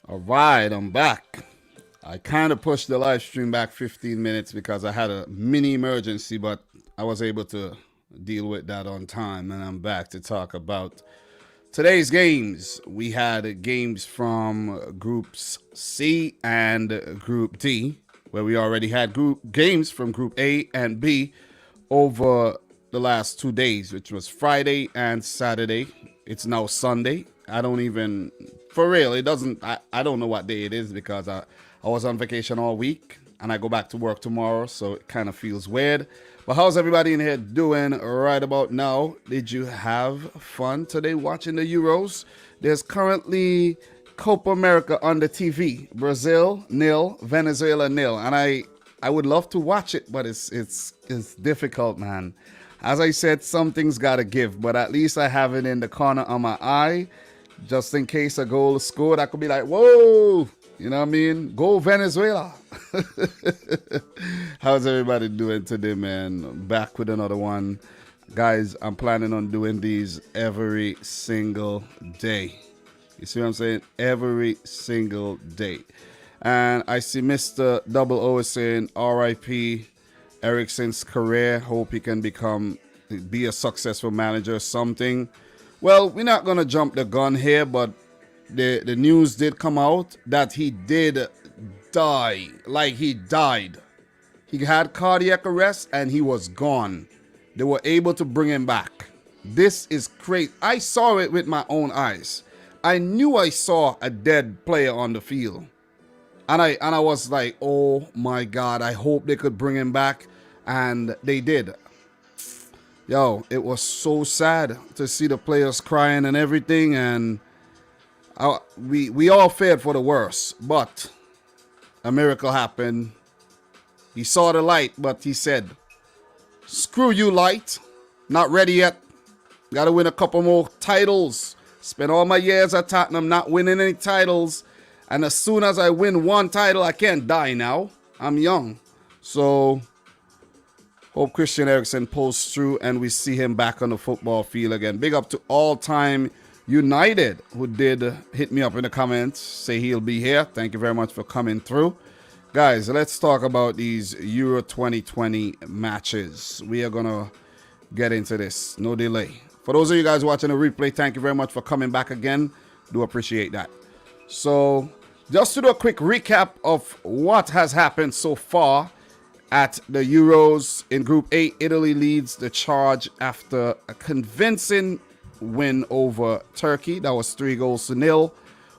All right, I'm back. I kind of pushed the live stream back 15 minutes because I had a mini emergency, but I was able to deal with that on time, and I'm back to talk about today's games. We had games from groups C and group D, where we already had group games from group A and B over the last 2 days, which was Friday and Saturday. It's now Sunday. I don't even, for real, it doesn't, I don't know what day it is because I was on vacation all week and I go back to work tomorrow, so it kind of feels weird. But how's everybody in here doing right about now? Did you have fun today watching the Euros? There's currently Copa America on the TV. Brazil nil, Venezuela nil, and I would love to watch it, but it's difficult, man. As I said, something's got to give, but at least I have it in the corner of my eye, just in case a goal is scored. I could be like, whoa, you know what I mean? Go Venezuela. How's everybody doing today, man? Back with another one. Guys, I'm planning on doing these every single day. You see what I'm saying? Every single day. And I see Mr. Double O is saying RIP Ericsson's career. Hope he can be a successful manager or something. Well, we're not gonna jump the gun here, but the news did come out that he did die. Like, he died. He had cardiac arrest and he was gone. They were able to bring him back. This is crazy. I saw it with my own eyes. I knew I saw a dead player on the field. And I was like, oh my God, I hope they could bring him back. And they did. Yo, it was so sad to see the players crying and everything. And we all feared for the worst. But a miracle happened. He saw the light, but he said, screw you, light. Not ready yet. Got to win a couple more titles. Spent all my years at Tottenham not winning any titles. And as soon as I win one title, I can't die now. I'm young. So, hope Christian Eriksen pulls through and we see him back on the football field again. Big up to All Time United, who did hit me up in the comments. Say he'll be here. Thank you very much for coming through. Guys, let's talk about these Euro 2020 matches. We are going to get into this. No delay. For those of you guys watching the replay, thank you very much for coming back again. Do appreciate that. So, just to do a quick recap of what has happened so far at the Euros. In Group A, Italy leads the charge after a convincing win over Turkey. That was 3-0.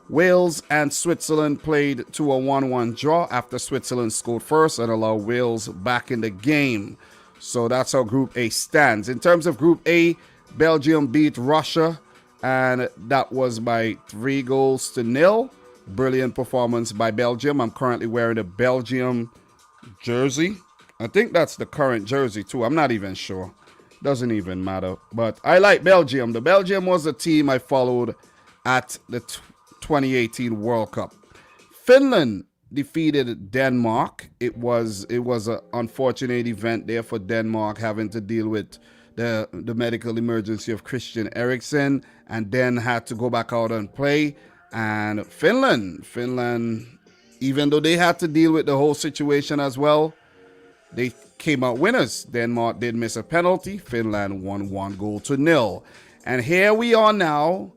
Wales and Switzerland played to a 1-1 draw after Switzerland scored first and allowed Wales back in the game. So that's how Group A stands. In terms of Group A, Belgium beat Russia, and that was by 3-0. Brilliant performance by Belgium. I'm currently wearing a Belgium jersey. I think that's the current jersey too. I'm not even sure. Doesn't even matter. But I like Belgium. The Belgium was a team I followed at the 2018 World Cup. Finland defeated Denmark. It was an unfortunate event there for Denmark, having to deal with the medical emergency of Christian Eriksen, and then had to go back out and play. And Finland, even though they had to deal with the whole situation as well, they came out winners. Denmark did miss a penalty. Finland won 1-0. And here we are now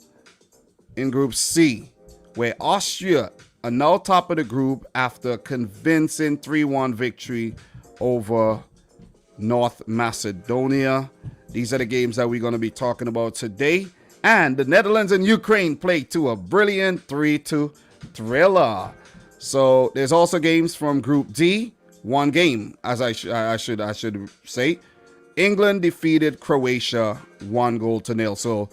in Group C, where Austria are now top of the group after a convincing 3-1 victory over North Macedonia. These are the games that we're going to be talking about today. And the Netherlands and Ukraine played to a brilliant 3-2 thriller. So there's also games from Group D. One game, as I should say. England defeated Croatia 1-0. So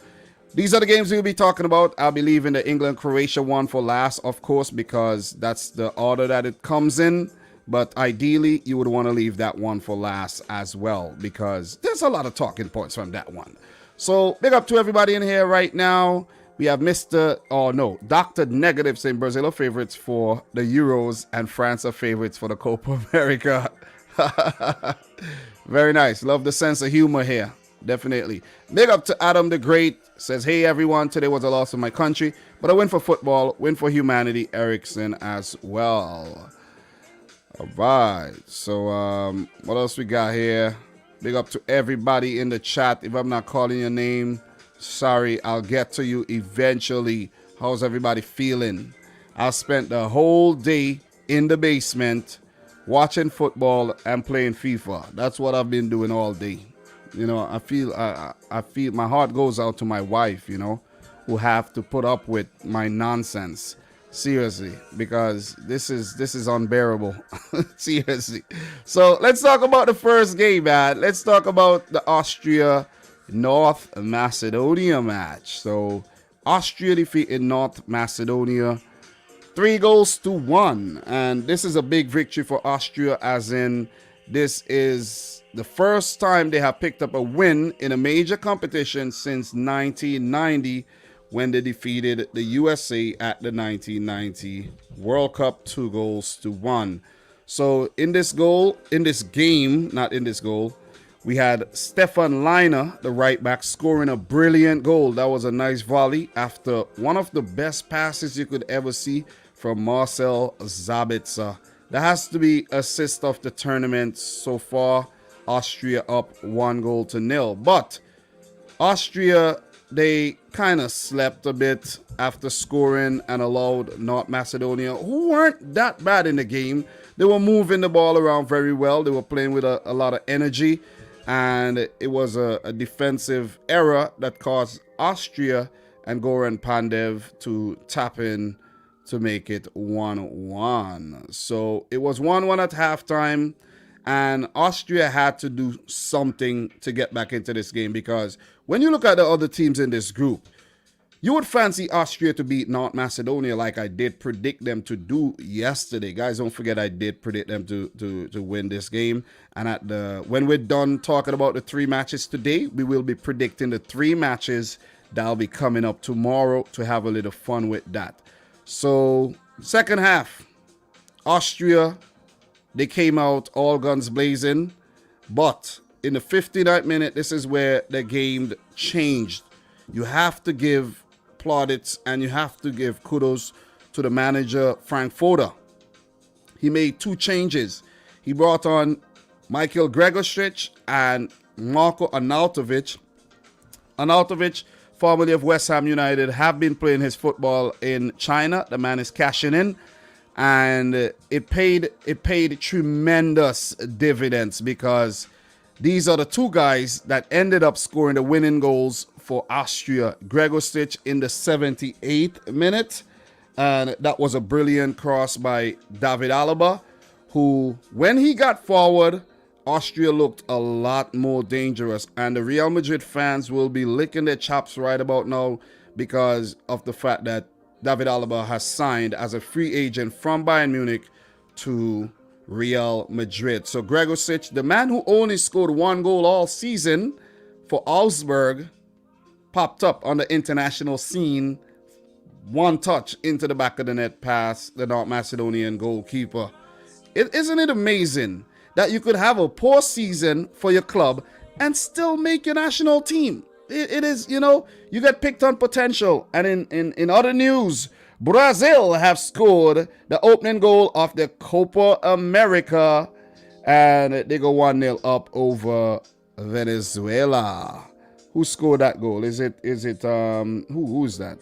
these are the games we'll be talking about. I'll be leaving the England-Croatia one for last, of course, because that's the order that it comes in. But ideally, you would want to leave that one for last as well, because there's a lot of talking points from that one. So big up to everybody in here right now. We have Dr. Negative saying Brazil are favorites for the Euros and France are favorites for the Copa America. Very nice. Love the sense of humor here. definitely. Big up to Adam the Great. Says, hey everyone, today was a loss of my country, but a win for football, win for humanity. Erickson as well. All right. So what else we got here? Big up to everybody in the chat. If I'm not calling your name, sorry, I'll get to you eventually. How's everybody feeling? I spent the whole day in the basement watching football and playing FIFA. That's what I've been doing all day. You know, I feel my heart goes out to my wife, you know, who have to put up with my nonsense. Seriously, because this is unbearable. Seriously. So let's talk about the first game, man. Let's talk about the Austria North Macedonia match. So Austria defeated North Macedonia 3-1, and this is a big victory for Austria, as in this is the first time they have picked up a win in a major competition since 1990, when they defeated the USA at the 1990 World Cup 2-1. So in this game, we had Stefan Leiner, the right back, scoring a brilliant goal. That was a nice volley after one of the best passes you could ever see from Marcel Sabitzer. That has to be assist of the tournament so far. Austria up 1-0. But Austria, they kind of slept a bit after scoring and allowed North Macedonia, who weren't that bad in the game. They were moving the ball around very well. They were playing with a lot of energy. And it was a defensive error that caused Austria and Goran Pandev to tap in to make it 1-1. So it was 1-1 at halftime, and Austria had to do something to get back into this game, because when you look at the other teams in this group, you would fancy Austria to beat North Macedonia like I did predict them to do yesterday. Guys, don't forget I did predict them to win this game. And when we're done talking about the 3 matches today, we will be predicting the 3 matches that'll be coming up tomorrow to have a little fun with that. So, second half, Austria, they came out all guns blazing. But in the 59th minute, this is where the game changed. You have to give plaudits and you have to give kudos to the manager, Frank Foda. He made 2 changes. He brought on Michael Gregorčić and Marko Arnautović. Arnautović, formerly of West Ham United, have been playing his football in China. The man is cashing in, and it paid tremendous dividends, because these are the 2 guys that ended up scoring the winning goals for Austria. Gregorčić in the 78th minute, and that was a brilliant cross by David Alaba, who, when he got forward, Austria looked a lot more dangerous, and the Real Madrid fans will be licking their chops right about now because of the fact that David Alaba has signed as a free agent from Bayern Munich to Real Madrid. So Gregorčić, the man who only scored 1 goal all season for Augsburg, popped up on the international scene. 1 touch into the back of the net past the North Macedonian goalkeeper. Isn't it amazing that you could have a poor season for your club and still make your national team? It is, you know, you get picked on potential. And in other news, Brazil have scored the opening goal of the Copa America, and they go 1-0 up over Venezuela. Who scored that goal? Is it who is that?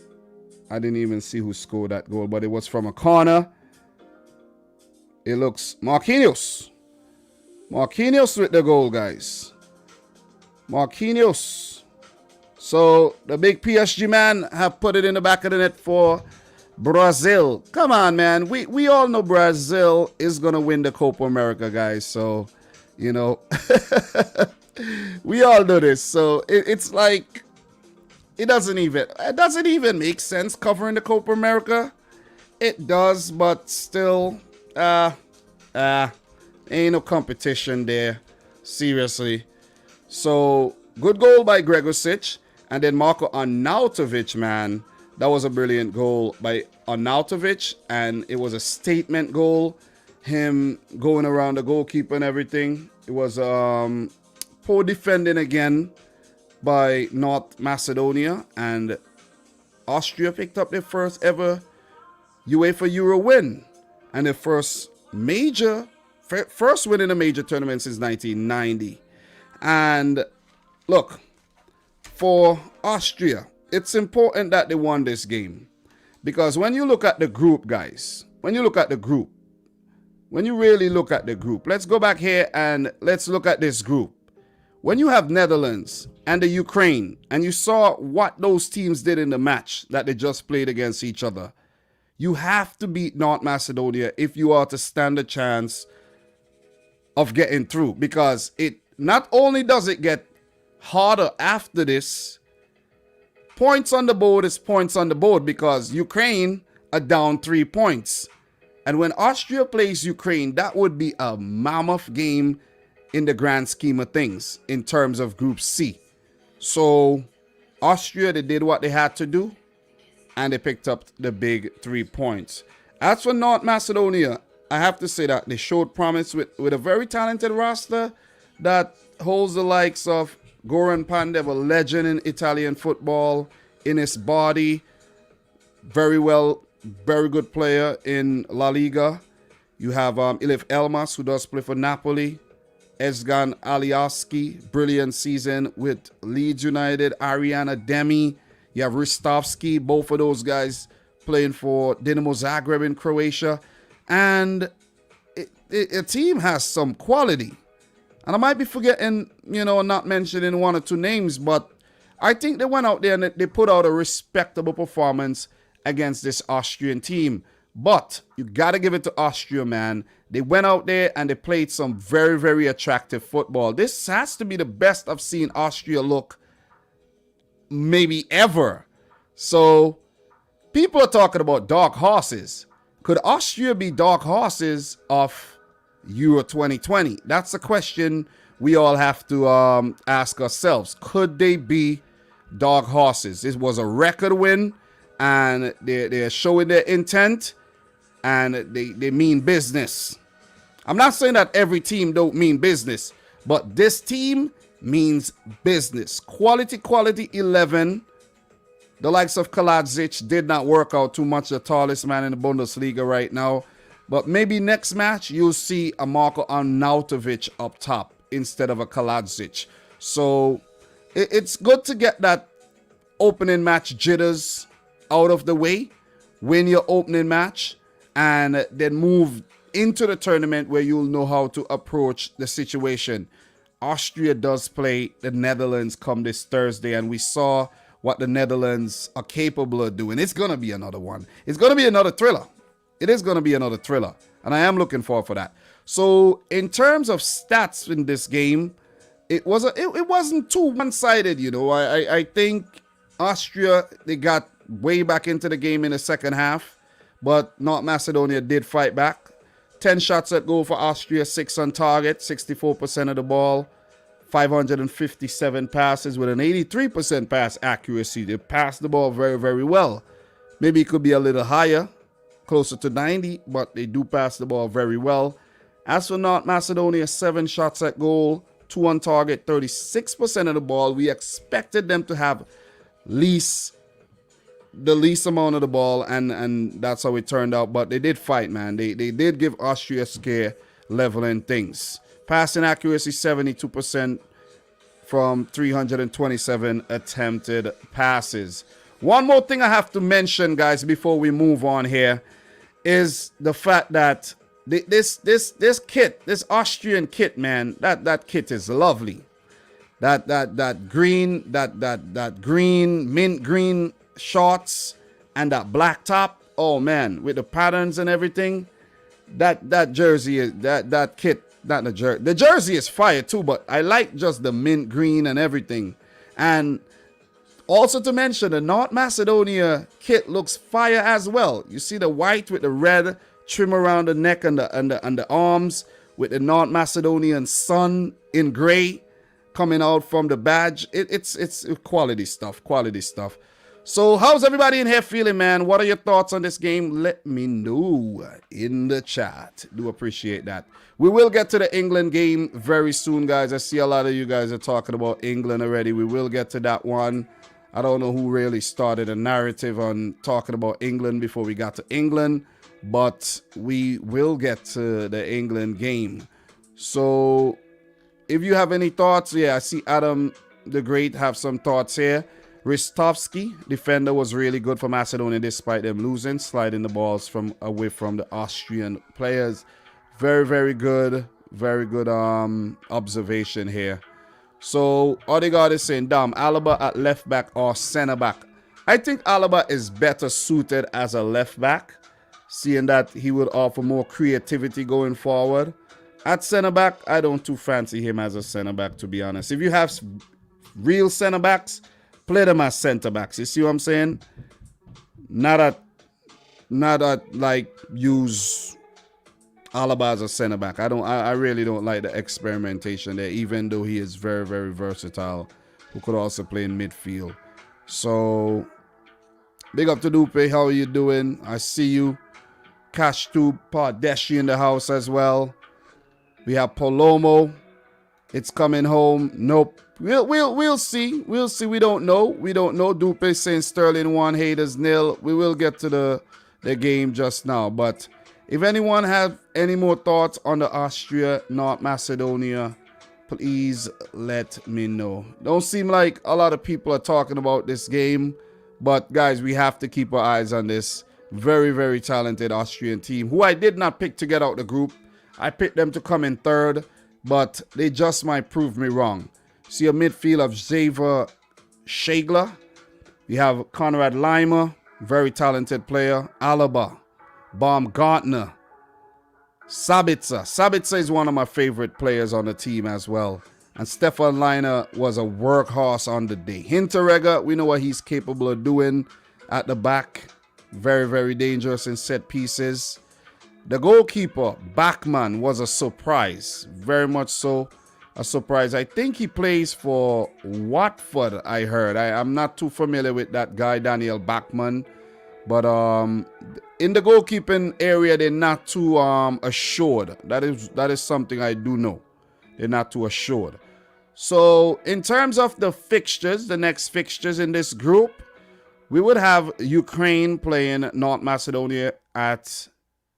I didn't even see who scored that goal, but it was from a corner. It looks Marquinhos. Marquinhos with the goal, guys. Marquinhos. So the big PSG man have put it in the back of the net for Brazil. Come on, man. We all know Brazil is going to win the Copa America, guys. So, you know, we all know this. So it's like, it doesn't even make sense covering the Copa America. It does, but still, ain't no competition there. Seriously. So, good goal by Gregorčić. And then Marko Arnautović, man. That was a brilliant goal by Arnautović. And it was a statement goal. Him going around the goalkeeper and everything. It was poor defending again. by North Macedonia, and Austria picked up their first ever UEFA Euro win and their first win in a major tournament since 1990. And look, for Austria, it's important that they won this game, because when you look at the group, guys, when you really look at the group, let's go back here and let's look at this group. When you have Netherlands and the Ukraine, and you saw what those teams did in the match that they just played against each other, you have to beat North Macedonia if you are to stand a chance of getting through, because it not only does it get harder after this, points on the board is points on the board, because Ukraine are down 3 points. And when Austria plays Ukraine, that would be a mammoth game in the grand scheme of things in terms of Group C. So Austria, they did what they had to do, and they picked up the big 3 points. As for North Macedonia, I have to say that they showed promise with a very talented roster that holds the likes of Goran Pandev, a legend in Italian football, in his body. Very good player in La Liga. You have Ilif Elmas, who does play for Napoli. Ezgan Alioski, brilliant season with Leeds United. Ariana Demi. You have Ristovski, both of those guys playing for Dinamo Zagreb in Croatia. And a team has some quality. And I might be forgetting, not mentioning one or two names, but I think they went out there and they put out a respectable performance against this Austrian team. But you got to give it to Austria, man. They went out there and they played some very, very attractive football. This has to be the best I've seen Austria look maybe ever. So people are talking about dark horses. Could Austria be dark horses of Euro 2020? That's a question we all have to ask ourselves. Could they be dark horses? This was a record win, and they're showing their intent, and they mean business. I'm not saying that every team don't mean business, but this team means business. Quality 11. The likes of Kaladzic did not work out too much, the tallest man in the Bundesliga right now. But maybe next match, you'll see a Marko Arnautovic up top instead of a Kaladzic. So it's good to get that opening match jitters out of the way, win your opening match, and then move into the tournament where you'll know how to approach the situation. Austria does play the Netherlands come this Thursday, and we saw what the Netherlands are capable of doing. It's going to be another one. It's going to be another thriller. It is going to be another thriller, and I am looking forward for that. So in terms of stats in this game, it wasn't too one-sided, I think Austria, they got way back into the game in the second half, but North Macedonia did fight back. 10 shots at goal for Austria, 6 on target, 64% of the ball, 557 passes with an 83% pass accuracy. They passed the ball very, very well. Maybe it could be a little higher, closer to 90, but they do pass the ball very well. As for North Macedonia, 7 shots at goal, 2 on target, 36% of the ball. We expected them to have the least amount of the ball, and that's how it turned out. But they did fight, man. They did give Austria a scare, leveling things. Passing accuracy 72% from 327 attempted passes. One more thing I have to mention, guys, before we move on here, is the fact that this kit, this Austrian kit, man, that kit is lovely. That green, mint green shorts and that black top, oh man, with the patterns and everything, that jersey is that kit, not the jersey. The jersey is fire too, but I like just the mint green and everything. And also to mention, the North Macedonia kit looks fire as well. You see the white with the red trim around the neck and the arms, with the North Macedonian sun in gray coming out from the badge. It's quality stuff. So how's everybody in here feeling, man? What are your thoughts on this game? Let me know in the chat. Do appreciate that. We will get to the England game very soon, guys. I see a lot of you guys are talking about England already. We will get to that one. I don't know who really started a narrative on talking about England before we got to England, but we will get to the England game. So if you have any thoughts, yeah, I see Adam the Great have some thoughts here. Ristovski, defender, was really good for Macedonia despite them losing, sliding the balls from away from the Austrian players. Very, very good. Very good observation here. So Odegaard is saying, Dom, Alaba at left back or center back. I think Alaba is better suited as a left back, seeing that he would offer more creativity going forward. At center back, I don't too fancy him as a center back, to be honest. If you have real center backs, play them as center backs. You see what I'm saying? Not at like use Alaba as a center back. I really don't like the experimentation there, even though he is very, very versatile, who could also play in midfield. So big up to Dupe. How are you doing? I see you. Cash Tube Pardeshi in the house as well. We have Palomo. It's coming home. Nope. We'll see. We'll see. We don't know. We don't know. Dupe saying Sterling 1, Haters 0. We will get to the game just now. But if anyone have any more thoughts on the Austria, North Macedonia, please let me know. Don't seem like a lot of people are talking about this game. But guys, we have to keep our eyes on this very, very talented Austrian team, who I did not pick to get out the group. I picked them to come in third, but they just might prove me wrong. See a midfield of Xaver Schegler. We have Konrad Lima, very talented player. Alaba, Baumgartner, Sabitzer. Sabitzer is one of my favorite players on the team as well. And Stefan Leiner was a workhorse on the day. Hinteregger, we know what he's capable of doing at the back. Very, very dangerous in set pieces. The goalkeeper, Bachmann, was a surprise. Very much so a surprise. I think he plays for Watford, I heard. I'm not too familiar with that guy, Daniel Bachmann. But in the goalkeeping area, they're not too assured. That is something I do know. They're not too assured. So in terms of the fixtures, the next fixtures in this group, we would have Ukraine playing North Macedonia at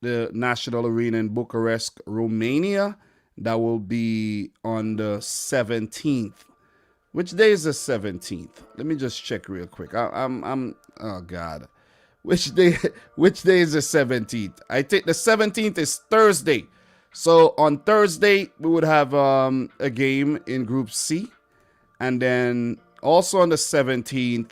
the National Arena in Bucharest, Romania. That will be on the 17th. Which day is the 17th? Let me just check real quick. Oh God. Which day is the 17th? I think the 17th is Thursday. So on Thursday, we would have a game in Group C. And then also on the 17th,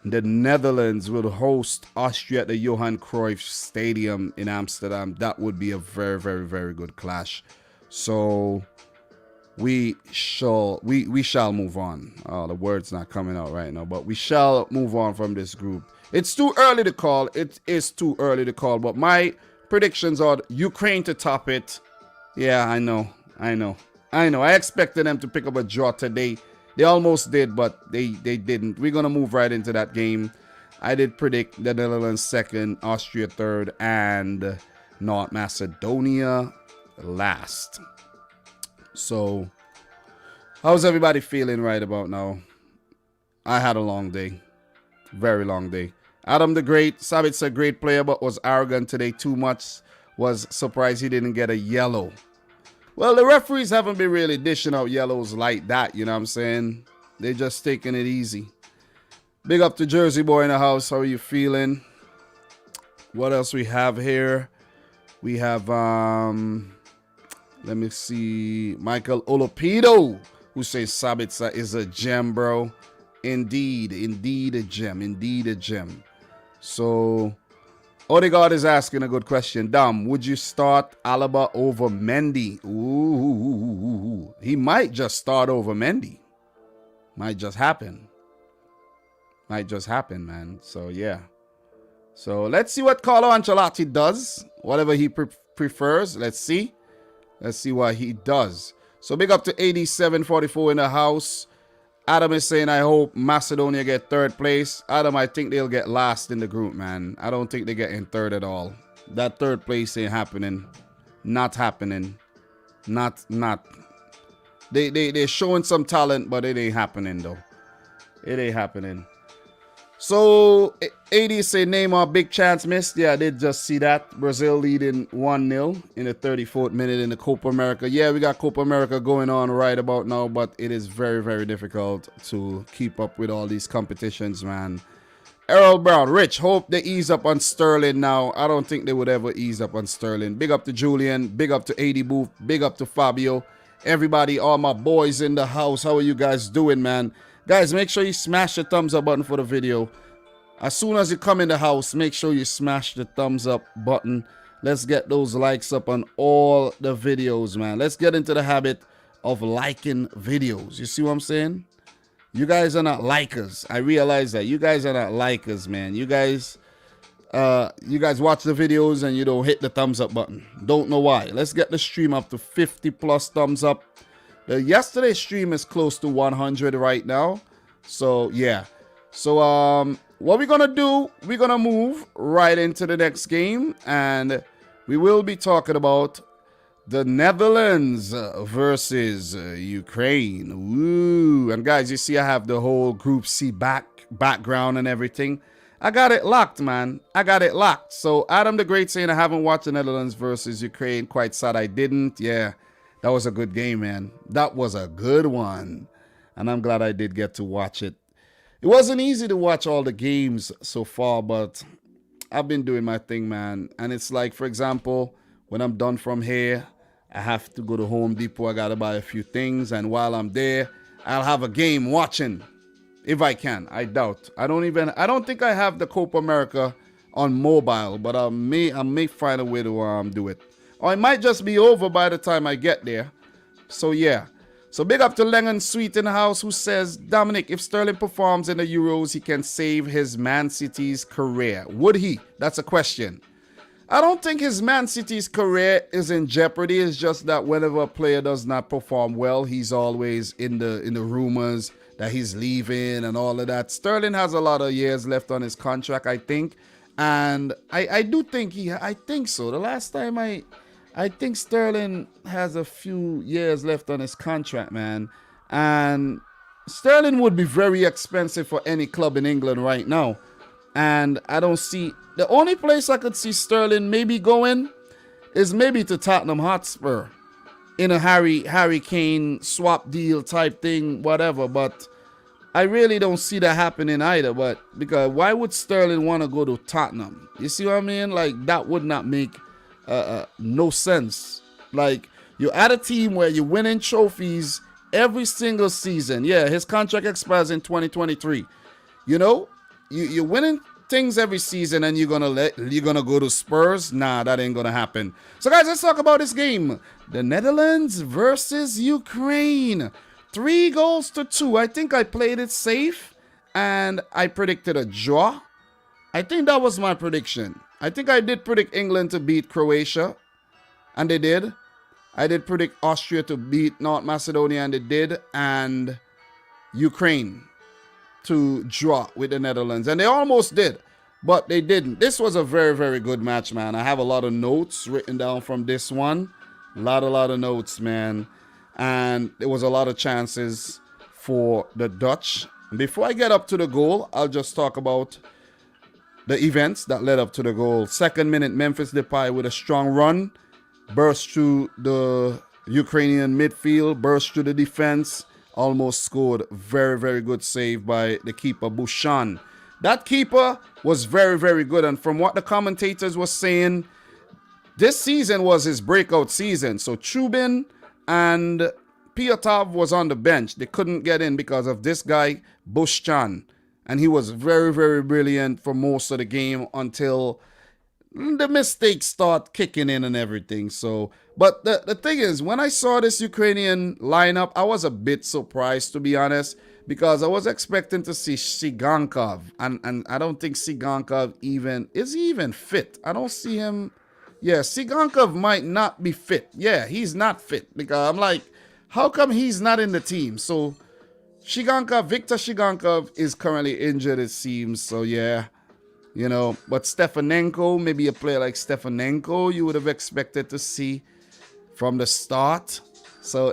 the Netherlands will host Austria at the Johan Cruyff Stadium in Amsterdam. That would be a very, very, very good clash. So we shall move on. Oh, the word's not coming out right now, but we shall move on from this group. It's too early to call. It is too early to call, but my predictions are Ukraine to top it. Yeah, I know. I expected them to pick up a draw today. They almost did, but they didn't. We're going to move right into that game. I did predict the Netherlands second, Austria third, and North Macedonia last. So, how's everybody feeling right about now? I had a long day. Very long day. Adam the Great, Sabit's a great player, but was arrogant today too much. Was surprised he didn't get a yellow. Well, the referees haven't been really dishing out yellows like that, you know what I'm saying? They're just taking it easy. Big up to Jersey Boy in the house. How are you feeling? What else we have here? We have, let me see, Michael Olopido, who says Sabitzer is a gem, bro. Indeed a gem. So, Odegaard is asking a good question. Dom, would you start Alaba over Mendy? Ooh. He might just start over Mendy. Might just happen, man. So, yeah. So, let's see what Carlo Ancelotti does. Whatever he prefers. Let's see. Let's see what he does. So, big up to 8744 in the house. Adam is saying, I hope Macedonia get third place. Adam, I think they'll get last in the group, man. I don't think they get in third at all. That third place ain't happening. Not happening. Not. They're showing some talent, but it ain't happening, though. It ain't happening. So, AD say Neymar, big chance missed. Yeah, I did just see that. Brazil leading 1-0 in the 34th minute in the Copa America. Yeah, we got Copa America going on right about now, but it is very, very difficult to keep up with all these competitions, man. Errol Brown, Rich, hope they ease up on Sterling now. I don't think they would ever ease up on Sterling. Big up to Julian, big up to AD Booth, big up to Fabio. Everybody, all my boys in the house, how are you guys doing, man? Guys, make sure you smash the thumbs up button for the video. As soon as you come in the house, make sure you smash the thumbs up button. Let's get those likes up on all the videos, man. Let's get into the habit of liking videos. You see what I'm saying? You guys are not likers. I realize that. You guys are not likers, man. You guys watch the videos and you don't hit the thumbs up button. Don't know why. Let's get the stream up to 50 plus thumbs up. Yesterday's stream is close to 100 right now. So, yeah. So, what we're going to do, we're going to move right into the next game. And we will be talking about the Netherlands versus Ukraine. Woo. And guys, you see I have the whole Group C background and everything. I got it locked, man. I got it locked. So, Adam the Great saying I haven't watched the Netherlands versus Ukraine. Quite sad I didn't. Yeah. That was a good game, man. That was a good one. And I'm glad I did get to watch it. It wasn't easy to watch all the games so far, but I've been doing my thing, man. And it's like, for example, when I'm done from here, I have to go to Home Depot. I got to buy a few things. And while I'm there, I'll have a game watching. If I can. I doubt. I don't think I have the Copa America on mobile, but I may find a way to do it. Or it might just be over by the time I get there. So, yeah. So, big up to Lennon Sweet in the house who says, Dominic, if Sterling performs in the Euros, he can save his Man City's career. Would he? That's a question. I don't think his Man City's career is in jeopardy. It's just that whenever a player does not perform well, he's always in the rumors that he's leaving and all of that. Sterling has a lot of years left on his contract, I think. And I do think I think so. The last time I think Sterling has a few years left on his contract, man. And Sterling would be very expensive for any club in England right now. And I don't see... The only place I could see Sterling maybe going is maybe to Tottenham Hotspur. In a Harry Kane swap deal type thing, whatever. But I really don't see that happening either. But because why would Sterling want to go to Tottenham? You see what I mean? Like, that would not make... no sense. Like, you're at a team where you're winning trophies every single season. Yeah, his contract expires in 2023. You know, you're winning things every season, and you're gonna go to Spurs. Nah, that ain't gonna happen. So, guys, let's talk about this game: the Netherlands versus Ukraine. 3-2. I think I played it safe, and I predicted a draw. I think that was my prediction. I think I did predict England to beat Croatia, and they did. I did predict Austria to beat North Macedonia, and they did. And Ukraine to draw with the Netherlands, and they almost did, but they didn't. This was a very, very good match, man. I have a lot of notes written down from this one. A lot of notes, man. And there was a lot of chances for the Dutch. Before I get up to the goal, I'll just talk about the events that led up to the goal. 2nd minute, Memphis Depay with a strong run. Burst through the Ukrainian midfield. Burst through the defense. Almost scored. Very, very good save by the keeper, Bouchan. That keeper was very, very good. And from what the commentators were saying, this season was his breakout season. So Chubin and Piotov was on the bench. They couldn't get in because of this guy, Bouchan. And he was very, very brilliant for most of the game until the mistakes start kicking in and everything. So, but the thing is, when I saw this Ukrainian lineup, I was a bit surprised, to be honest, because I was expecting to see Sigankov. And I don't think Sigankov is he even fit? I don't see him. Yeah, Sigankov might not be fit. Yeah, he's not fit, because I'm like, how come he's not in the team? So Victor Shigankov is currently injured, it seems. So yeah, but Stefanenko, maybe a player like Stefanenko, you would have expected to see from the start. So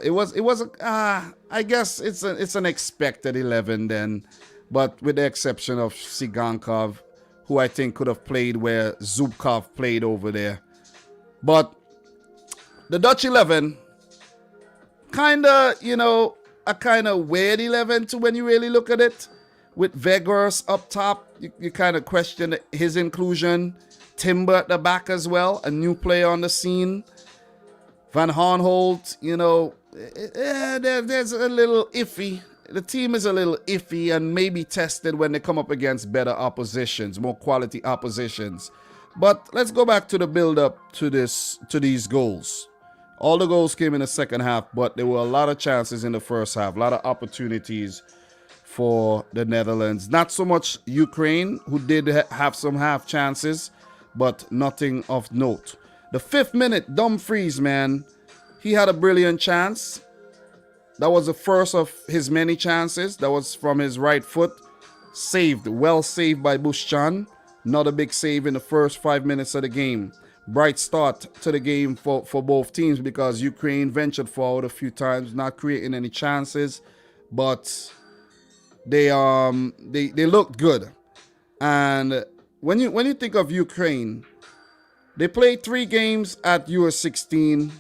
I guess it's an expected 11 then, but with the exception of Shigankov, who I think could have played where Zubkov played over there. But the Dutch 11, a kind of weird 11 too when you really look at it. With Weghorst up top, you kind of question his inclusion. Timber at the back as well, a new player on the scene. Van Aanholt, there's a little iffy. The team is a little iffy and maybe tested when they come up against better oppositions, more quality oppositions. But let's go back to the build-up to these goals. All the goals came in the second half, but there were a lot of chances in the first half, a lot of opportunities for the Netherlands. Not so much Ukraine, who did have some half chances, but nothing of note. The 5th minute, Dumfries, man, he had a brilliant chance. That was the first of his many chances. That was from his right foot. Saved, well saved by Bushchan. Not a big save in the first 5 minutes of the game. Bright start to the game for both teams because Ukraine ventured forward a few times, not creating any chances, but they looked good. And when you think of Ukraine, they played 3 games at Euro 16,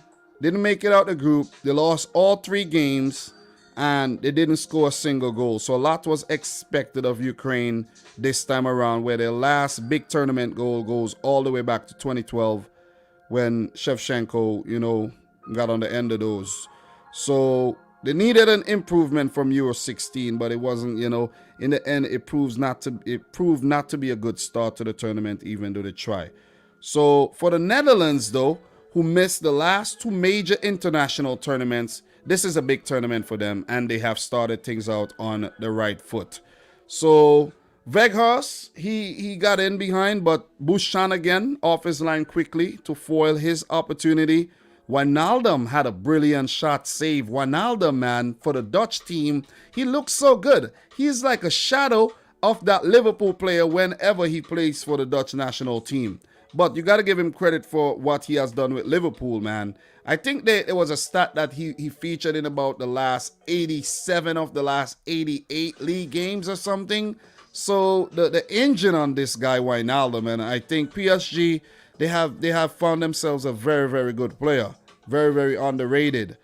didn't make it out the group. They lost all 3 games, and they didn't score a single goal. So a lot was expected of Ukraine this time around, where their last big tournament goal goes all the way back to 2012 when Shevchenko, got on the end of those. So they needed an improvement from Euro 16, but it wasn't, in the end, it proved not to be a good start to the tournament, even though they try. So for the Netherlands, though, who missed the last 2 major international tournaments, this is a big tournament for them, and they have started things out on the right foot. So Weghorst, he got in behind, but Bushchan again off his line quickly to foil his opportunity. Wijnaldum had a brilliant shot save. Wijnaldum, man, for the Dutch team, he looks so good. He's like a shadow of that Liverpool player whenever he plays for the Dutch national team. But you got to give him credit for what he has done with Liverpool, man. I think there was a stat that he featured in about the last 87 of the last 88 league games or something. So the engine on this guy, Wijnaldum, and I think PSG, they have found themselves a very, very good player. Very, very underrated.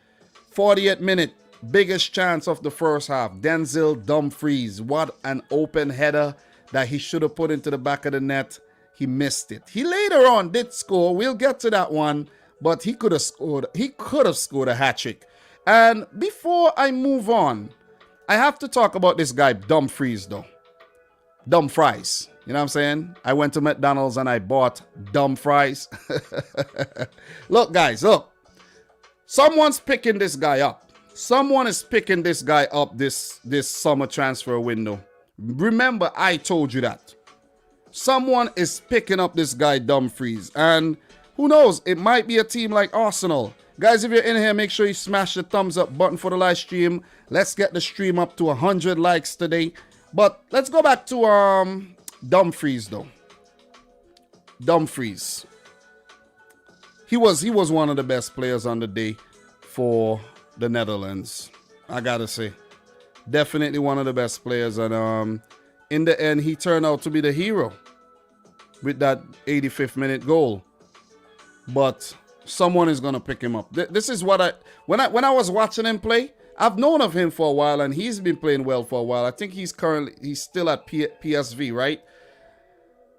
40th minute, biggest chance of the first half. Denzel Dumfries. What an open header that he should have put into the back of the net. He missed it. He later on did score. We'll get to that one. But he could have scored. He could have scored a hat-trick. And before I move on, I have to talk about this guy, Dumfries, though. Dumfries. You know what I'm saying? I went to McDonald's and I bought Dumfries. Look, guys, look. Someone's picking this guy up. Someone is picking this guy up this summer transfer window. Remember, I told you that. Someone is picking up this guy, Dumfries. And who knows? It might be a team like Arsenal. Guys, if you're in here, make sure you smash the thumbs up button for the live stream. Let's get the stream up to 100 likes today. But let's go back to Dumfries, though. Dumfries. He was one of the best players on the day for the Netherlands. I gotta say. Definitely one of the best players. And in the end, he turned out to be the hero with that 85th minute goal. But someone is gonna pick him up. This is what when I was watching him play, I've known of him for a while, and he's been playing well for a while. I think he's still at PSV, right?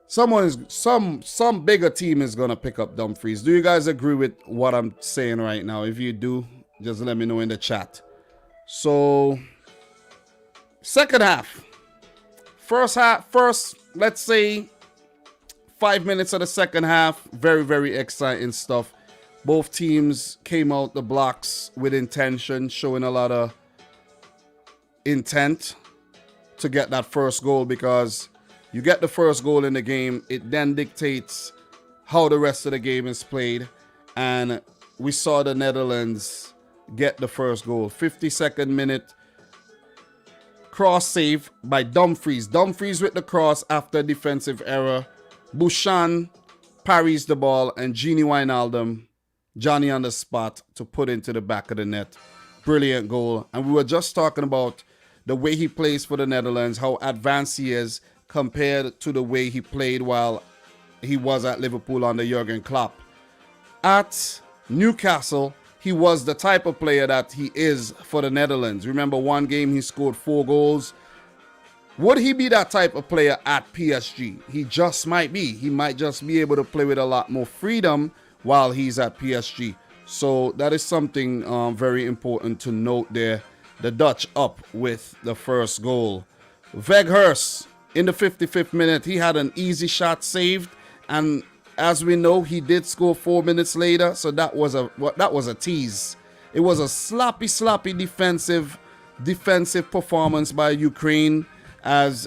Some bigger team is gonna pick up Dumfries. Do you guys agree with what I'm saying right now? If you do, just let me know in the chat. So, second half. First, let's say 5 minutes of the second half, very, very exciting stuff. Both teams came out the blocks with intention, showing a lot of intent to get that first goal, because you get the first goal in the game, it then dictates how the rest of the game is played. And we saw the Netherlands get the first goal. 52nd minute, cross save by Dumfries. Dumfries with the cross after defensive error. Bouchan parries the ball, and Gini Wijnaldum, Johnny on the spot to put into the back of the net. Brilliant goal. And we were just talking about the way he plays for the Netherlands, how advanced he is compared to the way he played while he was at Liverpool under Jurgen Klopp. At Newcastle, he was the type of player that he is for the Netherlands. Remember, one game he scored 4 goals. Would he be that type of player at PSG? He just might be. He might just be able to play with a lot more freedom while he's at PSG. So that is something very important to note there. The Dutch up with the first goal. Weghorst in the 55th minute, he had an easy shot saved, and as we know, he did score 4 minutes later. So that was a tease. It was a sloppy defensive performance by Ukraine as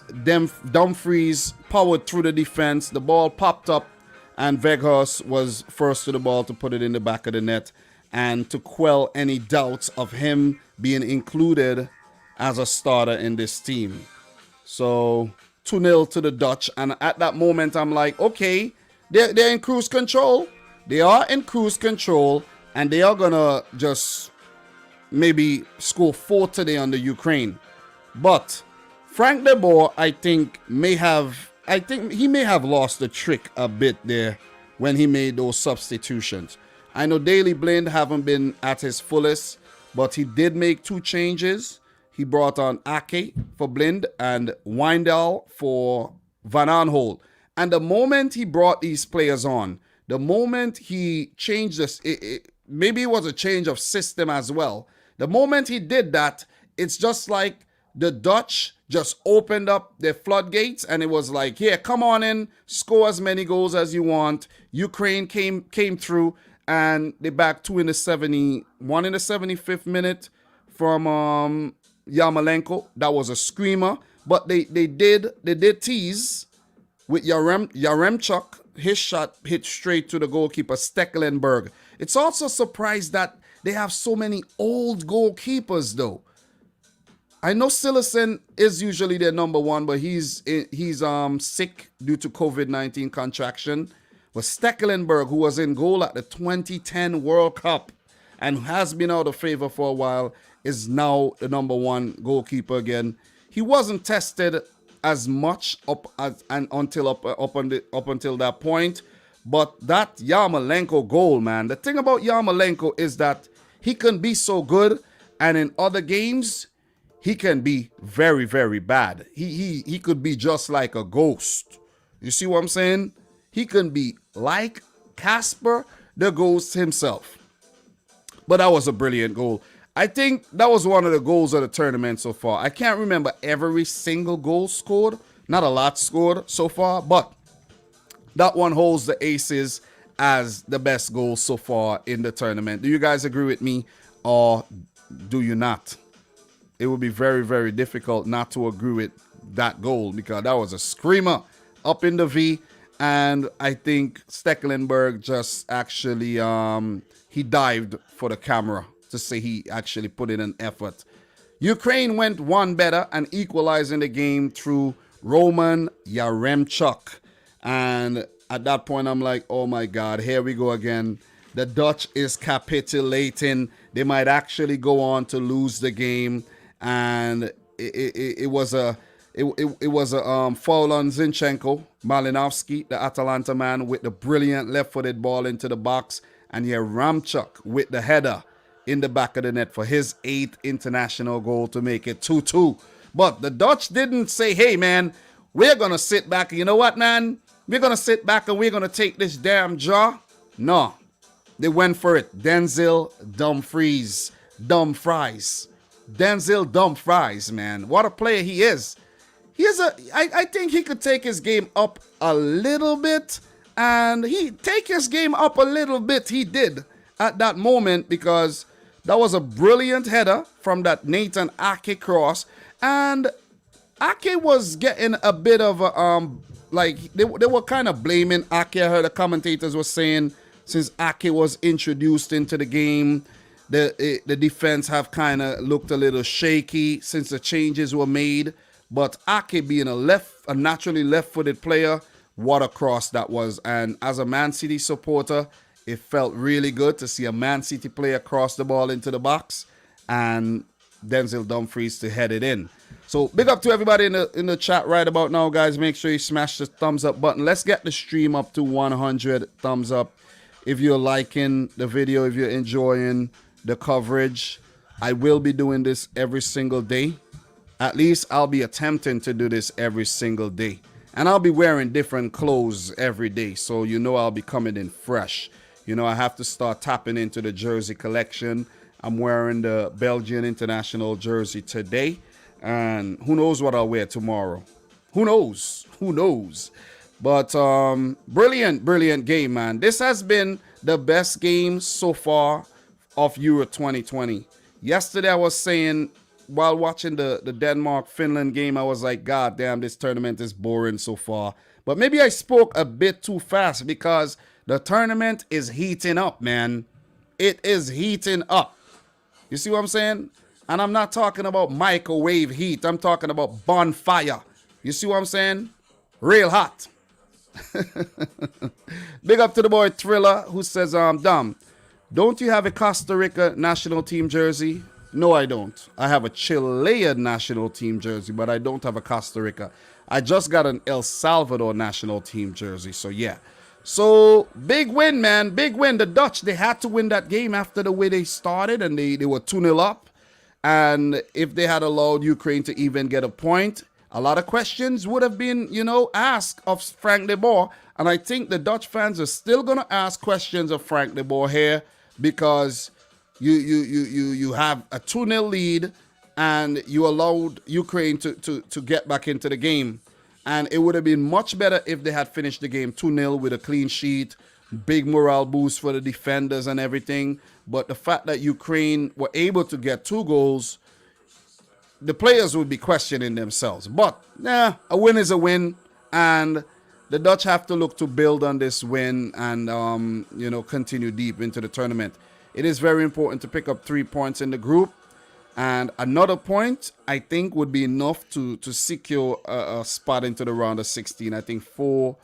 Dumfries powered through the defense. The ball popped up, and Weghorst was first to the ball to put it in the back of the net and to quell any doubts of him being included as a starter in this team. So 2-0 to the Dutch. And at that moment, I'm like, okay, they're in cruise control. They are in cruise control, and they are going to just maybe score 4 today on the Ukraine. But Frank de Boer, I think he may have lost the trick a bit there when he made those substitutions. I know Daley Blind haven't been at his fullest, but he did make 2 changes. He brought on Ake for Blind and Wijndal for Van Aanholt. And the moment he brought these players on, the moment he changed this, maybe it was a change of system as well. The moment he did that, it's just like the Dutch just opened up their floodgates, and it was like, here, come on in, score as many goals as you want. Ukraine came through, and they backed 2 in the 71 in the 75th minute from Yarmolenko. That was a screamer, but they did tease with Yaremchuk. His shot hit straight to the goalkeeper, Stekelenburg. It's also surprised that they have so many old goalkeepers, though. I know Sillerson is usually their number 1, but he's sick due to COVID-19 contraction. But Stekelenburg, who was in goal at the 2010 World Cup and has been out of favor for a while, is now the number 1 goalkeeper again. He wasn't tested as much until that point, but that Yarmolenko goal, man. The thing about Yarmolenko is that he can be so good, and in other games he can be very, very bad. He could be just like a ghost. You see what I'm saying? He can be like Casper the Ghost himself. But that was a brilliant goal. I think that was one of the goals of the tournament so far. I can't remember every single goal scored. Not a lot scored so far, but that one holds the aces as the best goal so far in the tournament. Do you guys agree with me, or do you not? It would be very, very difficult not to agree with that goal, because that was a screamer up in the V. And I think Stekelenburg just actually, he dived for the camera to say he actually put in an effort. Ukraine went one better and equalized in the game through Roman Yaremchuk. And at that point, I'm like, oh my God, here we go again. The Dutch is capitulating. They might actually go on to lose the game. And it was a foul on Zinchenko, Malinovsky, the Atalanta man, with the brilliant left-footed ball into the box, and Yaremchuk with the header in the back of the net for his 8th international goal to make it 2-2. But the Dutch didn't say, hey, man, we're going to sit back. You know what, man? We're going to sit back and we're going to take this damn draw. No, they went for it. Denzel Dumfries. Denzel Dumfries, man. What a player he is. I think he could take his game up a little bit. And he did at that moment, because that was a brilliant header from that Nathan Ake cross. And Ake was getting a bit of a, they were kind of blaming Ake. I heard the commentators were saying, since Ake was introduced into the game, the defense have kind of looked a little shaky since the changes were made. But Ake being a naturally left-footed player, what a cross that was. And as a Man City supporter, it felt really good to see a Man City player cross the ball into the box and Denzel Dumfries to head it in. So big up to everybody in the chat right about now, guys. Make sure you smash the thumbs up button. Let's get the stream up to 100 thumbs up. If you're liking the video, if you're enjoying the coverage, I will be doing this every single day. At least I'll be attempting to do this every single day. And I'll be wearing different clothes every day. So you know I'll be coming in fresh. You know, I have to start tapping into the jersey collection. I'm wearing the Belgian international jersey today. And who knows what I'll wear tomorrow. Who knows? Who knows? But brilliant game, man. This has been the best game so far of Euro 2020. Yesterday I was saying, while watching the Denmark-Finland game, I was like, God damn, this tournament is boring so far. But maybe I spoke a bit too fast because the tournament is heating up, man. It is heating up. You see what I'm saying? And I'm not talking about microwave heat. I'm talking about bonfire. You see what I'm saying? Real hot. Big up to the boy Thriller who says, Dom, don't you have a Costa Rica national team jersey? No, I don't. I have a Chilean national team jersey, but I don't have a Costa Rica. I just got an El Salvador national team jersey. So, yeah. So, big win, man. Big win. The Dutch, they had to win that game after the way they started, and they were 2-0 up. And if they had allowed Ukraine to even get a point, a lot of questions would have been, you know, asked of Frank de Boer. And I think the Dutch fans are still going to ask questions of Frank de Boer here because you have a 2-0 lead and you allowed Ukraine to get back into the game. And it would have been much better if they had finished the game 2-0 with a clean sheet, big morale boost for the defenders and everything. But the fact that Ukraine were able to get 2 goals, the players would be questioning themselves. But, a win is a win. And the Dutch have to look to build on this win and, continue deep into the tournament. It is very important to pick up 3 points in the group. And another point, I think, would be enough to secure a spot into the round of 16. I think 4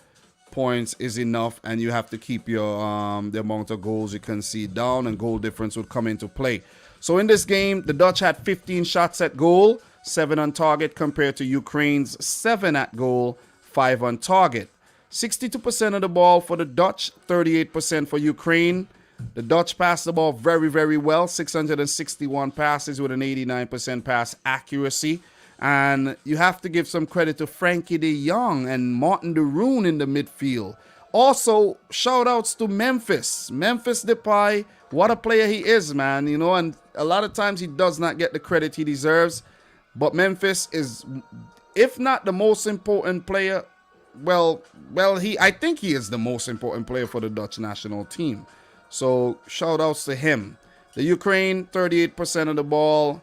points is enough, and you have to keep your the amount of goals you concede down, and goal difference would come into play. So in this game, the Dutch had 15 shots at goal, 7 on target, compared to Ukraine's 7 at goal, 5 on target. 62% of the ball for the Dutch, 38% for Ukraine. The Dutch passed the ball very, very well. 661 passes with an 89% pass accuracy. And you have to give some credit to Frankie de Jong and Martin de Roon in the midfield. Also, shout-outs to Memphis. Memphis Depay, what a player he is, man. You know, and a lot of times he does not get the credit he deserves. But Memphis is, if not the most important player, I think he is the most important player for the Dutch national team. So, shout-outs to him. The Ukraine, 38% of the ball,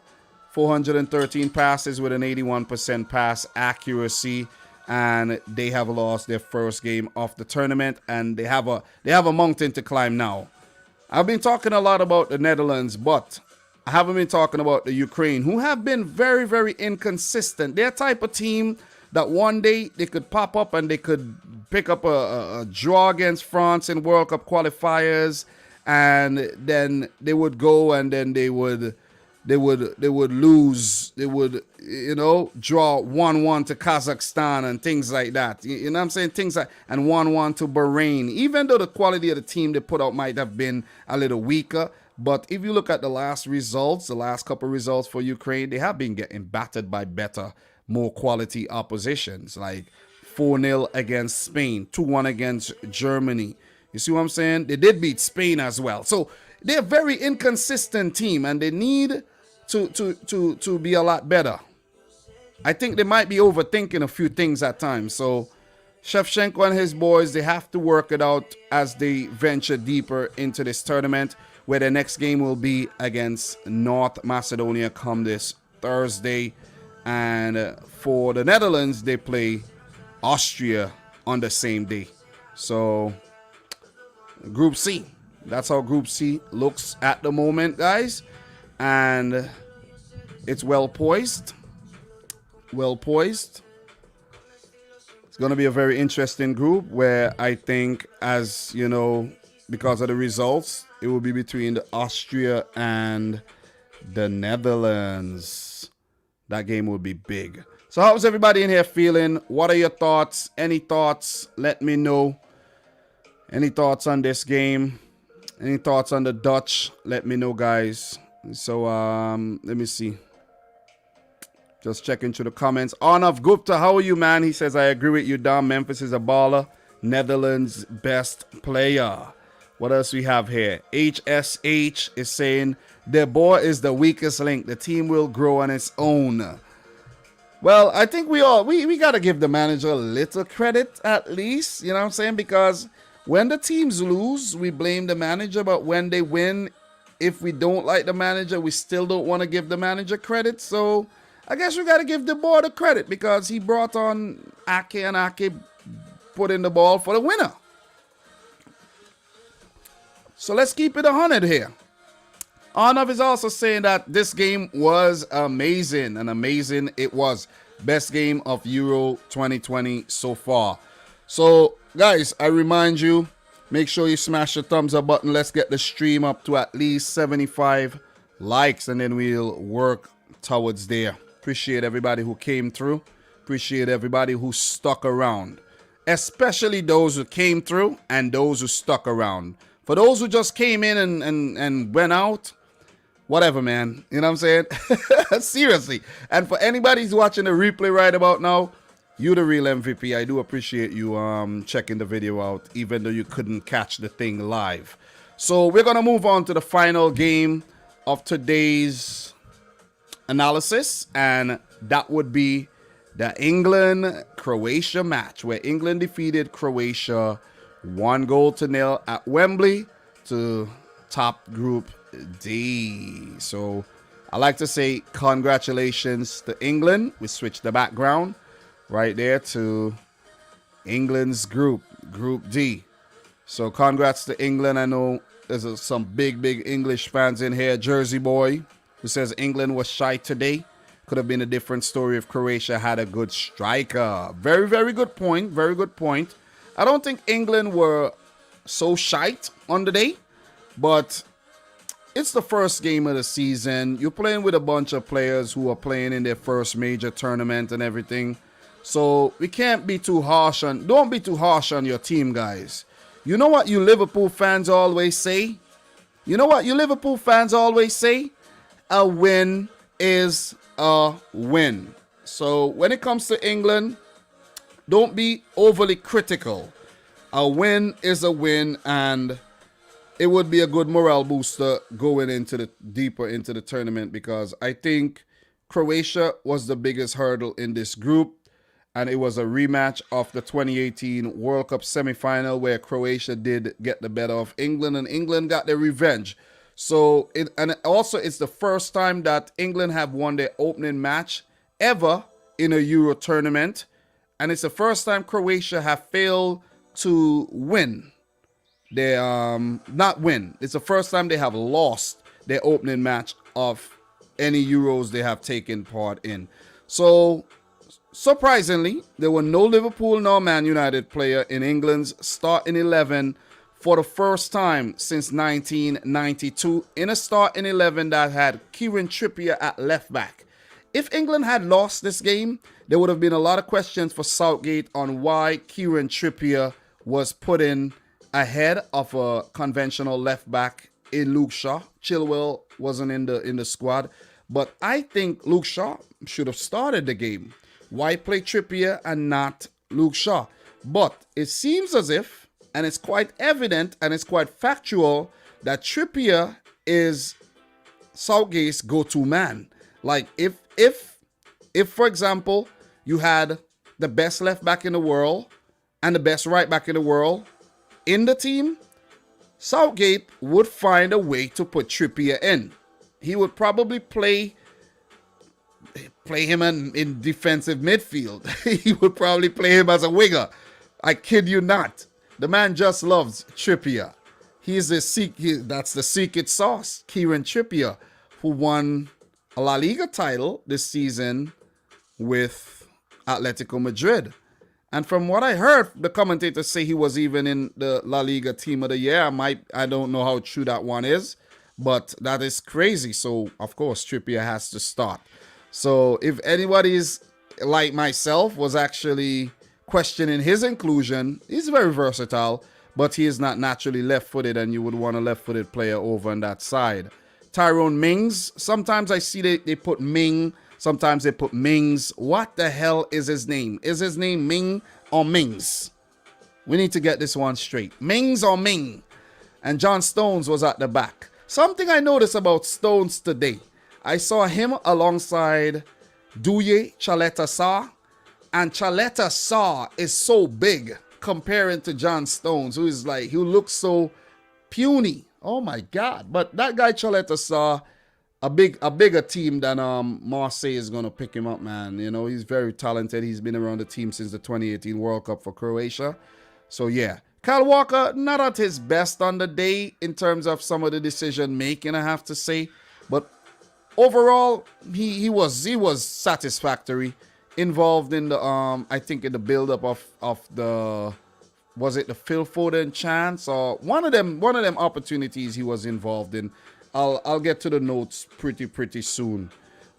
413 passes with an 81% pass accuracy, and they have lost their first game of the tournament, and they have a mountain to climb now. I've been talking a lot about the Netherlands, but I haven't been talking about the Ukraine, who have been very, very inconsistent. They're a type of team that one day they could pop up and they could pick up a draw against France in World Cup qualifiers, and then they would go and then they would lose. They would, draw 1-1 to Kazakhstan and things like that. You know what I'm saying? Things like, and 1-1 to Bahrain. Even though the quality of the team they put out might have been a little weaker. But if you look at the last couple results for Ukraine, they have been getting battered by better, more quality oppositions. Like 4-0 against Spain, 2-1 against Germany. You see what I'm saying? They did beat Spain as well. So they're a very inconsistent team, and they need to be a lot better. I think they might be overthinking a few things at times. So Shevchenko and his boys, they have to work it out as they venture deeper into this tournament, where their next game will be against North Macedonia come this Thursday. And for the Netherlands, they play Austria on the same day. So Group C. That's how Group C looks at the moment, guys. And it's well poised. Well poised. It's going to be a very interesting group where I think, as you know, because of the results, it will be between the Austria and the Netherlands. That game will be big. So how's everybody in here feeling? What are your thoughts? Any thoughts? Let me know. Any thoughts on this game? Any thoughts on the Dutch? Let me know, guys. So let me see. Just checking through the comments. Arnav Gupta, how are you, man? He says, I agree with you, Dom. Memphis is a baller. Netherlands best player. What else we have here? HSH is saying, De Boer is the weakest link. The team will grow on its own. Well, I think we got to give the manager a little credit at least. You know what I'm saying? Because when the teams lose, we blame the manager. But when they win, if we don't like the manager, we still don't want to give the manager credit. So I guess we got to give De Boer the credit because he brought on Ake and Ake put in the ball for the winner. So let's keep it 100 here. Arnav is also saying that this game was amazing, and amazing it was. Best game of Euro 2020 so far. So guys, I remind you, make sure you smash the thumbs up button. Let's get the stream up to at least 75 likes, and then we'll work towards there. Appreciate everybody who came through. Appreciate everybody who stuck around. Especially those who came through and those who stuck around. For those who just came in and went out, whatever, man. You know what I'm saying? Seriously. And for anybody who's watching the replay right about now, you the real MVP. I do appreciate you checking the video out, even though you couldn't catch the thing live. So we're going to move on to the final game of today's analysis, and that would be the England-Croatia match, where England defeated Croatia 1-0 at Wembley to top Group D. So I like to say congratulations to England. We switched the background right there to England's Group D. So congrats to England. I know there's some big English fans in here. Jersey boy who says England was shy today. Could have been a different story if Croatia had a good striker. Very good point. Very good point. I don't think England were so shite on the day, but it's the first game of the season. You're playing with a bunch of players who are playing in their first major tournament and everything. So we can't be too harsh on, don't be too harsh on your team, guys. You know what you Liverpool fans always say? You know what you Liverpool fans always say? A win is a win. So when it comes to England, don't be overly critical. A win is a win, and it would be a good morale booster going into deeper into the tournament, because I think Croatia was the biggest hurdle in this group, and it was a rematch of the 2018 World Cup semifinal where Croatia did get the better of England, and England got their revenge. So it's the first time that England have won their opening match ever in a Euro tournament. And it's the first time Croatia have failed to win. They not win. It's the first time they have lost their opening match of any Euros they have taken part in. So surprisingly, there were no Liverpool nor Man United player in England's starting 11 for the first time since 1992, in a starting 11 that had Kieran Trippier at left back. If England had lost this game, there would have been a lot of questions for Southgate on why Kieran Trippier was put in ahead of a conventional left back in Luke Shaw. Chilwell wasn't in the squad, but I think Luke Shaw should have started the game. Why play Trippier and not Luke Shaw? But it seems as if, and it's quite evident and it's quite factual, that Trippier is Southgate's go-to man. Like if for example, you had the best left back in the world and the best right back in the world in the team, Southgate would find a way to put Trippier in. He would probably play him in defensive midfield. He would probably play him as a winger. I kid you not. The man just loves Trippier. That's the secret sauce. Kieran Trippier, who won a La Liga title this season with Atletico Madrid. And from what I heard, the commentators say he was even in the La Liga Team of the Year. I don't know how true that one is, but that is crazy. So, of course, Trippier has to start. So, if anybody's like myself was actually questioning his inclusion, he's very versatile, but he is not naturally left-footed, and you would want a left-footed player over on that side. Tyrone Mings, sometimes I see they put Ming, sometimes they put Mings. What the hell is his name? Is his name Ming or Mings? We need to get this one straight. Mings or Ming? And John Stones was at the back. Something I noticed about Stones today, I saw him alongside Douye Chaleta Sarr, and Chaleta Sarr is so big comparing to John Stones, who looks so puny. Oh my God. But that guy Chaleta Sarr, a bigger team than Marseille is going to pick him up, man. You know, he's very talented. He's been around the team since the 2018 World Cup for Croatia. So, yeah. Kyle Walker, not at his best on the day in terms of some of the decision making, I have to say. But overall, he was satisfactory. Involved in the, I think in the build-up of the, was it the Phil Foden chance? Or one of them opportunities he was involved in. I'll get to the notes pretty soon.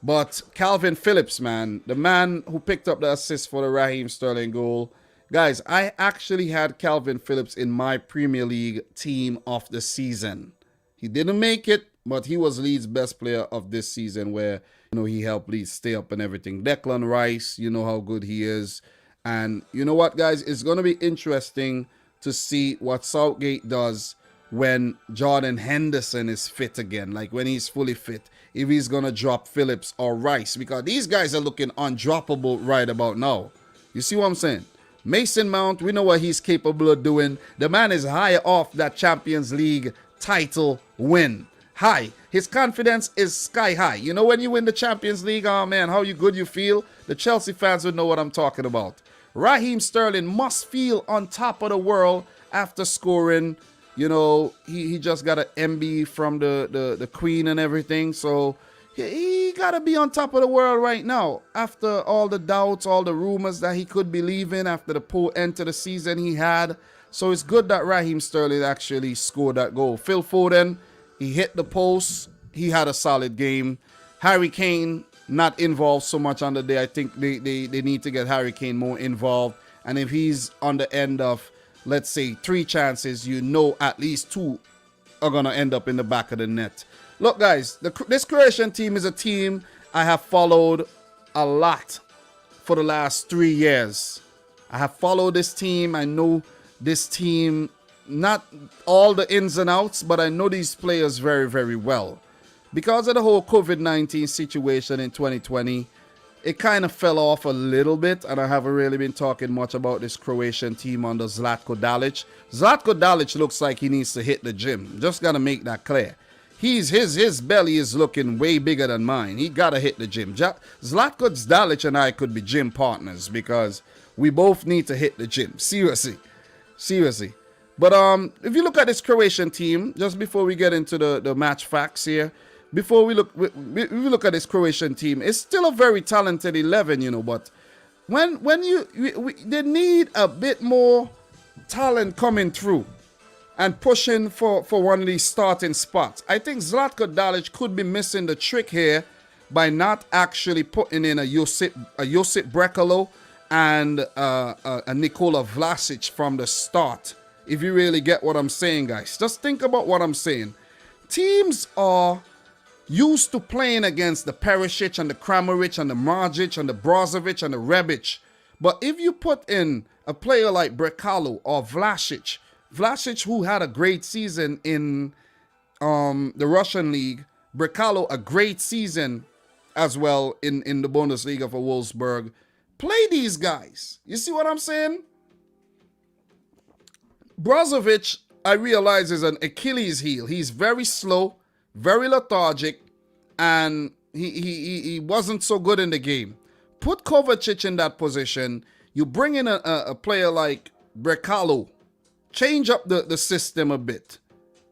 But Calvin Phillips, man, the man who picked up the assist for the Raheem Sterling goal. Guys, I actually had Calvin Phillips in my Premier League team of the season. He didn't make it, but he was Leeds' best player of this season, where, you know, he helped Leeds stay up and everything. Declan Rice, you know how good he is. And you know what, guys? It's going to be interesting to see what Southgate does when Jordan Henderson is fit again, like when he's fully fit, if he's going to drop Phillips or Rice, because these guys are looking undroppable right about now. You see what I'm saying? Mason Mount, we know what he's capable of doing. The man is high off that Champions League title win. High. His confidence is sky high. You know when you win the Champions League, oh man, how good you feel? The Chelsea fans would know what I'm talking about. Raheem Sterling must feel on top of the world after scoring. You know, he just got an MB from the Queen and everything. So he got to be on top of the world right now. After all the doubts, all the rumors that he could be leaving after the poor end to the season he had. So it's good that Raheem Sterling actually scored that goal. Phil Foden, he hit the post. He had a solid game. Harry Kane, not involved so much on the day. I think they need to get Harry Kane more involved. And if he's on the end of, let's say, 3 chances, you know at least 2 are going to end up in the back of the net. Look, guys, this Croatian team is a team I have followed a lot for the last 3 years. I have followed this team. I know this team, not all the ins and outs, but I know these players very, very well. Because of the whole COVID-19 situation in 2020, it kind of fell off a little bit, and I haven't really been talking much about this Croatian team under Zlatko Dalic. Zlatko Dalic looks like he needs to hit the gym. Just got to make that clear. His belly is looking way bigger than mine. He got to hit the gym. Zlatko Dalic and I could be gym partners because we both need to hit the gym. Seriously. But if you look at this Croatian team, just before we get into the match facts here, before we look at this Croatian team, it's still a very talented 11, you know, but when they need a bit more talent coming through and pushing for one of these starting spots. I think Zlatko Dalic could be missing the trick here by not actually putting in a Josip Brekalo and a Nikola Vlasic from the start. If you really get what I'm saying, guys. Just think about what I'm saying. Teams are used to playing against the Perisic and the Kramaric and the Margic and the Brozovic and the Rebic. But if you put in a player like Brekalo or Vlasic, who had a great season in the Russian league, Brekalo a great season as well in the Bundesliga for Wolfsburg, play these guys. You see what I'm saying? Brozovic, I realize, is an Achilles heel. He's very slow, very lethargic, and he wasn't so good in the game. Put Kovacic in that position. You bring in a player like Brekalo. Change up the system a bit.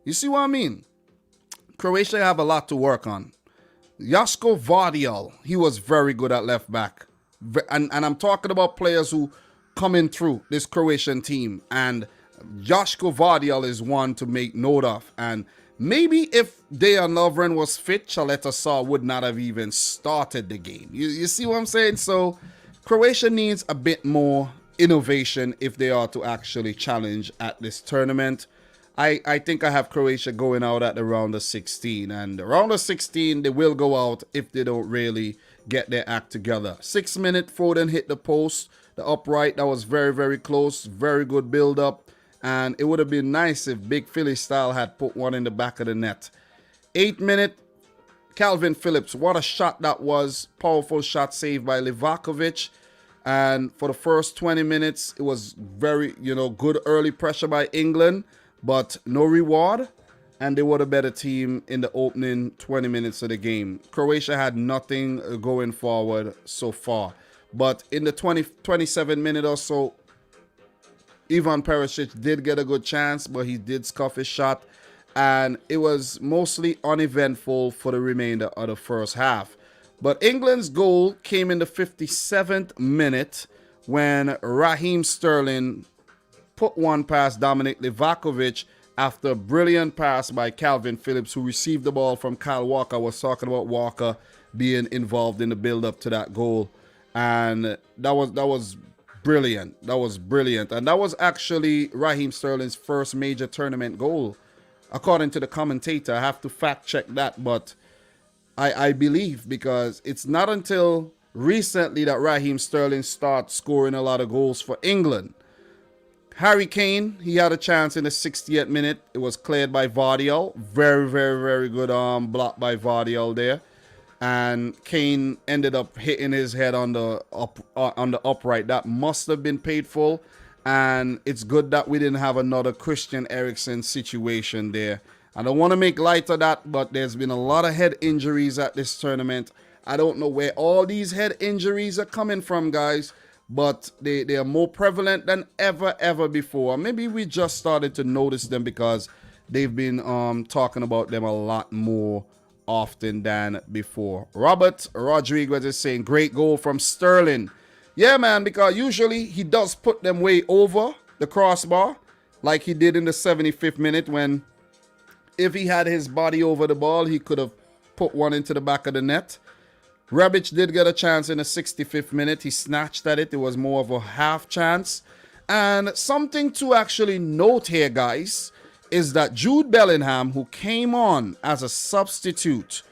You see what I mean? Croatia have a lot to work on. Joško Vardiol, he was very good at left back. And I'm talking about players who coming through this Croatian team. And Joško Vardiol is one to make note of. And maybe if Dejan Lovren was fit, Chaleta Saw would not have even started the game. You see what I'm saying? So Croatia needs a bit more innovation if they are to actually challenge at this tournament. I think I have Croatia going out at the round of 16. And the round of 16, they will go out if they don't really get their act together. 6 minute, Foden hit the post, the upright. That was very, very close. Very good build-up. And it would have been nice if Big Philly style had put one in the back of the net. 8 minute, Calvin Phillips. What a shot that was. Powerful shot saved by Livakovic. And for the first 20 minutes, it was very, good early pressure by England. But no reward, and they were the better team in the opening 20 minutes of the game. Croatia had nothing going forward so far. But in the 27 minute or so, Ivan Perisic did get a good chance, but he did scuff his shot. And it was mostly uneventful for the remainder of the first half. But England's goal came in the 57th minute when Raheem Sterling put one past Dominic Livakovic after a brilliant pass by Calvin Phillips, who received the ball from Kyle Walker. I was talking about Walker being involved in the build-up to that goal. And that was brilliant. That was brilliant. And that was actually Raheem Sterling's first major tournament goal, according to the commentator. I have to fact-check that, but I believe, because it's not until recently that Raheem Sterling starts scoring a lot of goals for England. Harry Kane, he had a chance in the 60th minute. It was cleared by Vardiol. Very, very, very good block by Vardiol there. And Kane ended up hitting his head on the upright. That must have been painful. And it's good that we didn't have another Christian Eriksen situation there. I don't want to make light of that, but there's been a lot of head injuries at this tournament. I don't know where all these head injuries are coming from, guys. But they are more prevalent than ever before. Maybe we just started to notice them because they've been talking about them a lot more often than before. Robert Rodriguez is saying, great goal from Sterling. Yeah, man, because usually he does put them way over the crossbar, like he did in the 75th minute, when if he had his body over the ball, he could have put one into the back of the net. Rebic did get a chance in the 65th minute. He snatched at it. It was more of a half chance. And something to actually note here, guys, is that Jude Bellingham, who came on as a substitute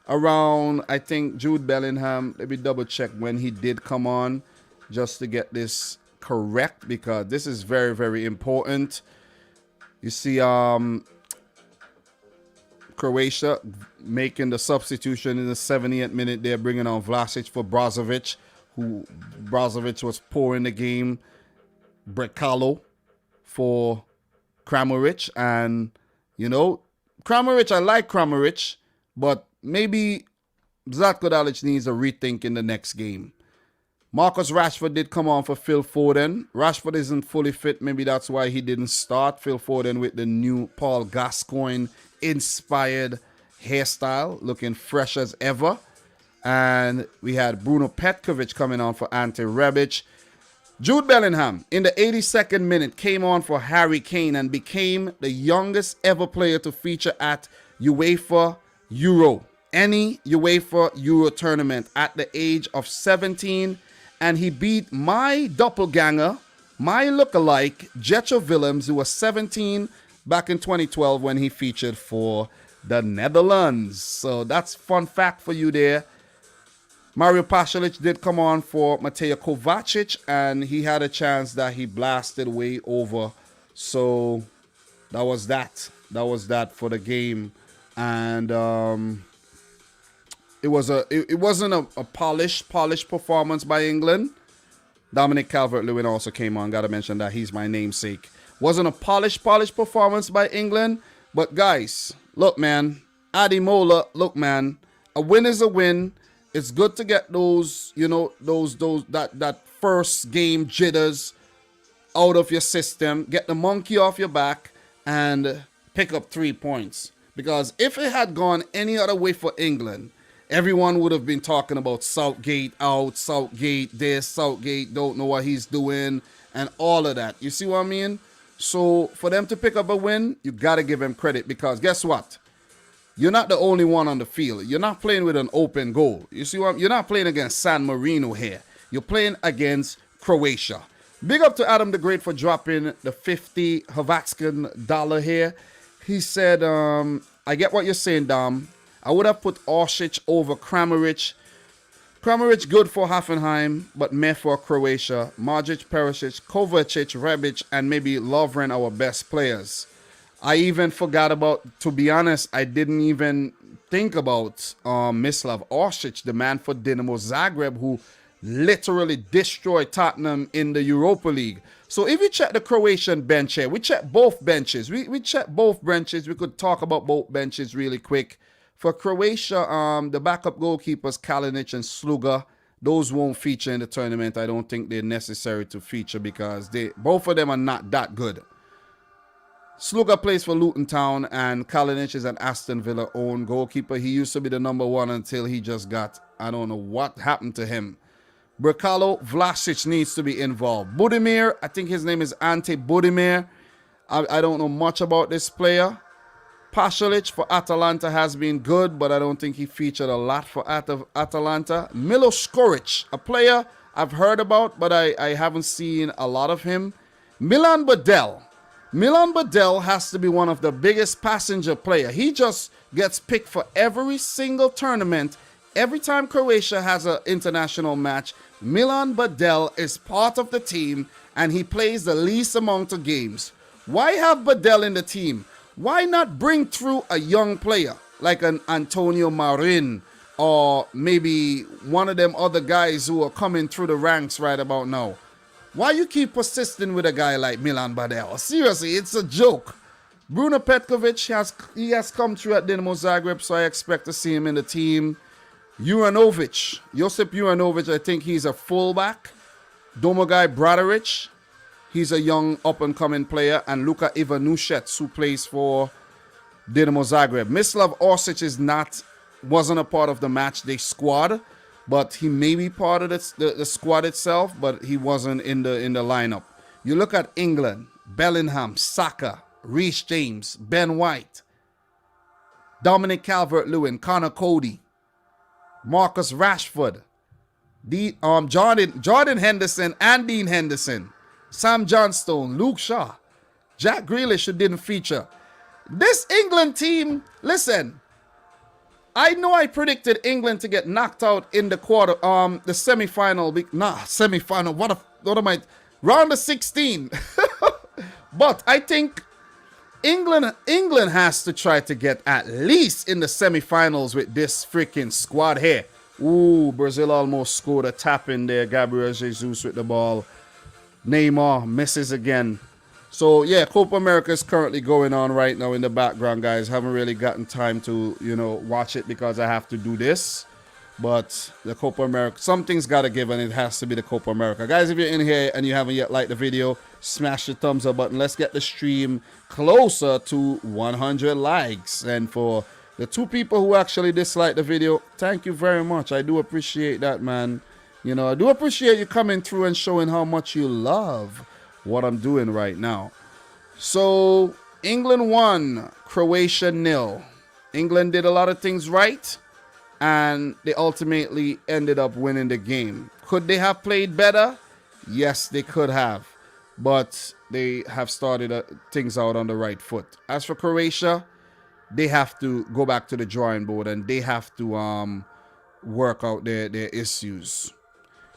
around, I think Jude Bellingham, let me double check when he did come on just to get this correct, because this is very, very important. You see, Croatia making the substitution in the 70th minute. They're bringing on Vlasic for Brozovic, who Brozovic was poor in the game. Brekalo for Kramaric. And, Kramaric, I like Kramaric, but maybe Zlatko Dalic needs a rethink in the next game. Marcus Rashford did come on for Phil Foden. Rashford isn't fully fit. Maybe that's why he didn't start. Phil Foden with the new Paul Gascoigne inspired hairstyle, looking fresh as ever. And we had Bruno Petkovic coming on for Ante Rebic. Jude Bellingham in the 82nd minute came on for Harry Kane and became the youngest ever player to feature at UEFA Euro, any UEFA Euro tournament, at the age of 17. And he beat my doppelganger, my lookalike, Jetro Willems, who was 17 back in 2012 when he featured for the Netherlands. So that's fun fact for you there. Mario Pasalic did come on for Mateo Kovacic, and he had a chance that he blasted way over. So that was that. That was that for the game. And it wasn't a polished performance by England. Dominic Calvert-Lewin also came on. Got to mention that he's my namesake. Wasn't a polished performance by England. But guys, look, man. Ademola, look, man. A win is a win. It's good to get those, that first game jitters out of your system. Get the monkey off your back and pick up 3 points. Because if it had gone any other way for England, everyone would have been talking about Southgate out, Southgate this, Southgate don't know what he's doing, and all of that. You see what I mean? So for them to pick up a win, you got to give them credit, because guess what? You're not the only one on the field. You're not playing with an open goal. You see what? You're not playing against San Marino here. You're playing against Croatia. Big up to Adam the Great for dropping the 50 Havatskan dollar here. He said, I get what you're saying, Dom. I would have put Orsic over Kramaric. Kramaric good for Hoffenheim, but meh for Croatia. Modric, Perisic, Kovacic, Rebic, and maybe Lovren our best players. I even forgot about, to be honest, I didn't even think about Mislav Orsic, the man for Dinamo Zagreb, who literally destroyed Tottenham in the Europa League. So if you check the Croatian bench here, we check both benches. We check both benches. We could talk about both benches really quick. For Croatia, the backup goalkeepers, Kalinic and Sluga, those won't feature in the tournament. I don't think they're necessary to feature because both of them are not that good. Sluga plays for Luton Town, and Kalinic is an Aston Villa own goalkeeper. He used to be the number one until he just got, I don't know what happened to him. Brkalo, Vlasic needs to be involved. Budimir, I think his name is Ante Budimir. I don't know much about this player. Pasalic for Atalanta has been good, but I don't think he featured a lot for Atalanta. Milo Skoric, a player I've heard about, but I haven't seen a lot of him. Milan Badel. Milan Badel has to be one of the biggest passenger player. He just gets picked for every single tournament. Every time Croatia has an international match, Milan Badel is part of the team, and he plays the least amount of games. Why have Badel in the team? Why not bring through a young player like an Antonio Marin, or maybe one of them other guys who are coming through the ranks right about now? Why you keep persisting with a guy like Milan Badel? Seriously, it's a joke. Bruno Petkovic, has come through at Dinamo Zagreb, so I expect to see him in the team. Juranovic, Josip Juranovic, I think he's a fullback. Domagoj Bradaric, he's a young up-and-coming player. And Luka Ivanushets, who plays for Dinamo Zagreb. Mislav Orsic wasn't a part of the match day squad, but he may be part of the squad itself, but he wasn't in the lineup. You look at England, Bellingham, Saka, Reece James, Ben White, Dominic Calvert-Lewin, Connor Cody, Marcus Rashford, Jordan Henderson and Dean Henderson, Sam Johnstone, Luke Shaw, Jack Grealish, who didn't feature. This England team, listen, I know I predicted England to get knocked out in the the semi-final. What am I? Round of 16. But I think England has to try to get at least in the semi-finals with this freaking squad here. Ooh, Brazil almost scored a tap in there. Gabriel Jesus with the ball. Neymar misses again. So, yeah, Copa America is currently going on right now in the background, guys. Haven't really gotten time to, watch it because I have to do this. But the Copa America, something's got to give, and it has to be the Copa America. Guys, if you're in here and you haven't yet liked the video, smash the thumbs up button. Let's get the stream closer to 100 likes. And for the 2 people who actually disliked the video, thank you very much. I do appreciate that, man. I do appreciate you coming through and showing how much you love what I'm doing right now. So, England won, Croatia 0. England did a lot of things right, and they ultimately ended up winning the game. Could they have played better? Yes, they could have. But they have started things out on the right foot. As for Croatia, they have to go back to the drawing board, and they have to work out their issues.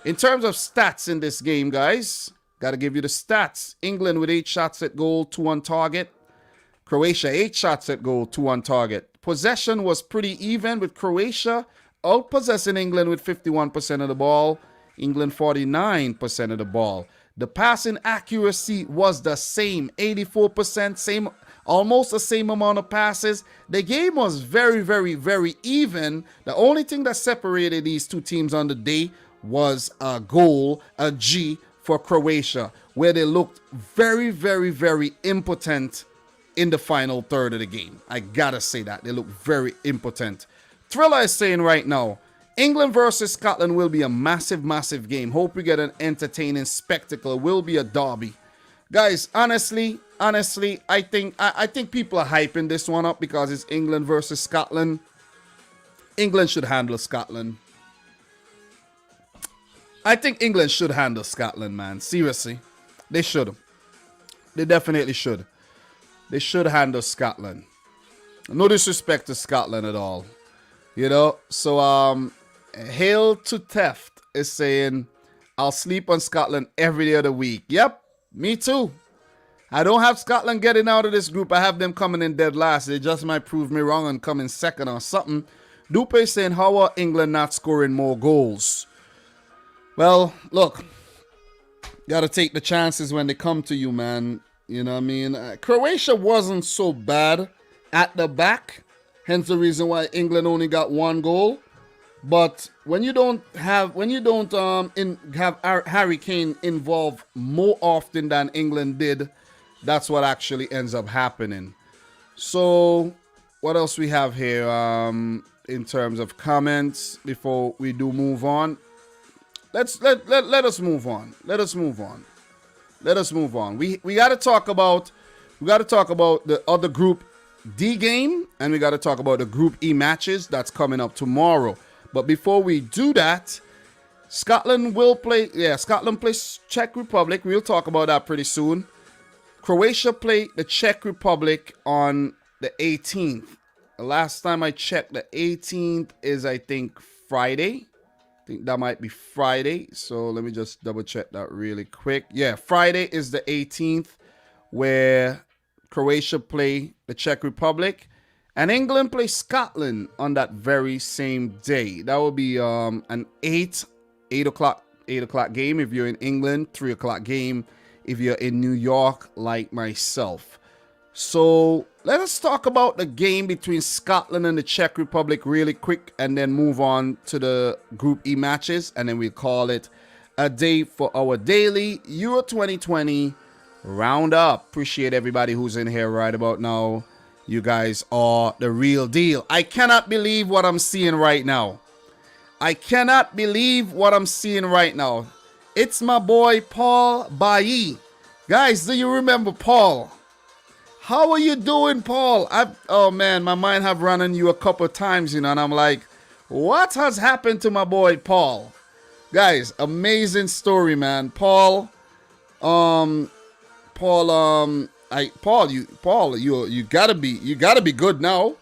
In terms of stats in this game, guys, got to give you the stats. England with 8 shots at goal, 2 on target. Croatia, 8 shots at goal, 2 on target. Possession was pretty even, with Croatia outpossessing England with 51% of the ball. England 49% of the ball. The passing accuracy was the same, 84%, almost the same amount of passes. The game was very, very, very even. The only thing that separated these two teams on the day was a goal, a G, for Croatia, where they looked very, very, very impotent in the final third of the game. I gotta say that. They look very impotent. Thriller is saying right now, England versus Scotland will be a massive, massive game. Hope we get an entertaining spectacle. Will be a derby. Guys, honestly, I think people are hyping this one up because it's England versus Scotland. England should handle Scotland. I think England should handle Scotland, man. Seriously. They should. They definitely should. They should handle Scotland. No disrespect to Scotland at all. You know? So, Hail to Theft is saying, I'll sleep on Scotland every day of the week. Yep, me too. I don't have Scotland getting out of this group. I have them coming in dead last. They just might prove me wrong and come in second or something. Dupe is saying, how are England not scoring more goals? Well, look, got to take the chances when they come to you, man. You know what I mean? Croatia wasn't so bad at the back, hence the reason why England only got 1 goal. But when you don't have Harry Kane involved more often than England did, that's what actually ends up happening. So, what else we have here in terms of comments before we do move on? Let us move on. Let us move on. Let us move on. We got to talk about the other Group D game, and we got to talk about the Group E matches that's coming up tomorrow. But before we do that, Scotland will play. Yeah, Scotland plays Czech Republic. We'll talk about that pretty soon. Croatia play the Czech Republic on the 18th. The last time I checked, the 18th is, I think, Friday. I think that might be Friday. So let me just double check that really quick. Yeah, Friday is the 18th, where Croatia play the Czech Republic. And England play Scotland on that very same day. That will be an 8 o'clock game if you're in England, 3 o'clock game if you're in New York like myself. So let us talk about the game between Scotland and the Czech Republic really quick, and then move on to the Group E matches, and then we'll call it a day for our daily Euro 2020 roundup. Appreciate everybody who's in here right about now. You guys are the real deal. I cannot believe what I'm seeing right now. I cannot believe what I'm seeing right now. It's my boy Paul Bailly. Guys, do you remember Paul? How are you doing, Paul? Oh man, my mind have run on you a couple of times, you know, and I'm like, what has happened to my boy Paul? Guys, amazing story, man. Paul, you gotta be good now.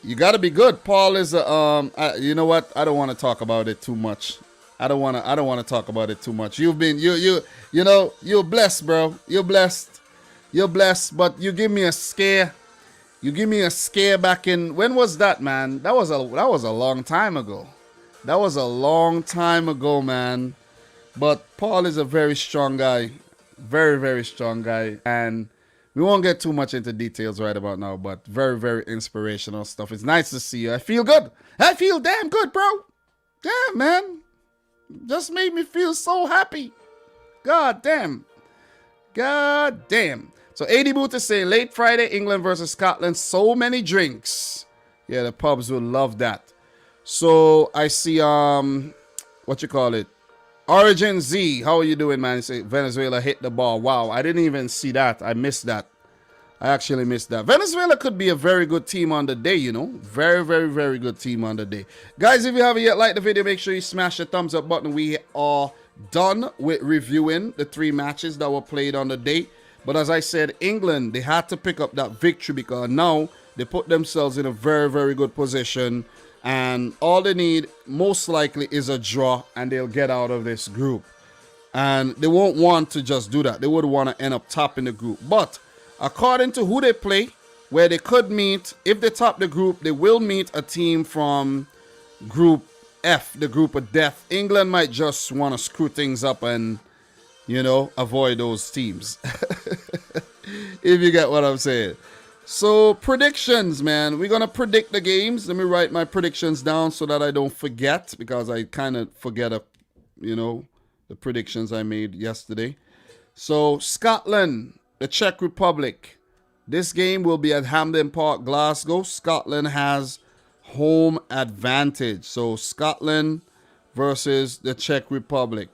You gotta be good. Paul is you know what? I don't want to talk about it too much. I don't want to talk about it too much. You've been you know, you're blessed, bro. You're blessed. You're blessed, but you give me a scare. You give me a scare back in, when was that, man? That was a long time ago. That was a long time ago, man. But Paul is a very strong guy. Very, very strong guy. And we won't get too much into details right about now, but very, very inspirational stuff. It's nice to see you. I feel good. I feel damn good, bro. Yeah, man. Just made me feel so happy. God damn. God damn. So AD Boot is saying late Friday, England versus Scotland. So many drinks. Yeah, the pubs will love that. So I see what you call it? Origin Z, how are you doing, man? You say Venezuela hit the ball. Wow, I didn't even see that. I missed that. I actually missed that. Venezuela could be a very good team on the day, you know. Very, very, very good team on the day. Guys, if you haven't yet liked the video, make sure you smash the thumbs up button. We are done with reviewing the 3 matches that were played on the day. But as I said, England, they had to pick up that victory because now they put themselves in a very, very good position. And all they need, most likely, is a draw, and they'll get out of this group. And they won't want to just do that. They would want to end up top in the group. But according to who they play, where they could meet, if they top the group, they will meet a team from Group F, the group of death. England might just want to screw things up and, you know, avoid those teams. If you get what I'm saying. So, predictions, man. We're going to predict the games. Let me write my predictions down so that I don't forget, because I kind of forget, you know, the predictions I made yesterday. So, Scotland, the Czech Republic, This game will be at Hampden Park, Glasgow. Scotland has home advantage. So Scotland versus the Czech Republic.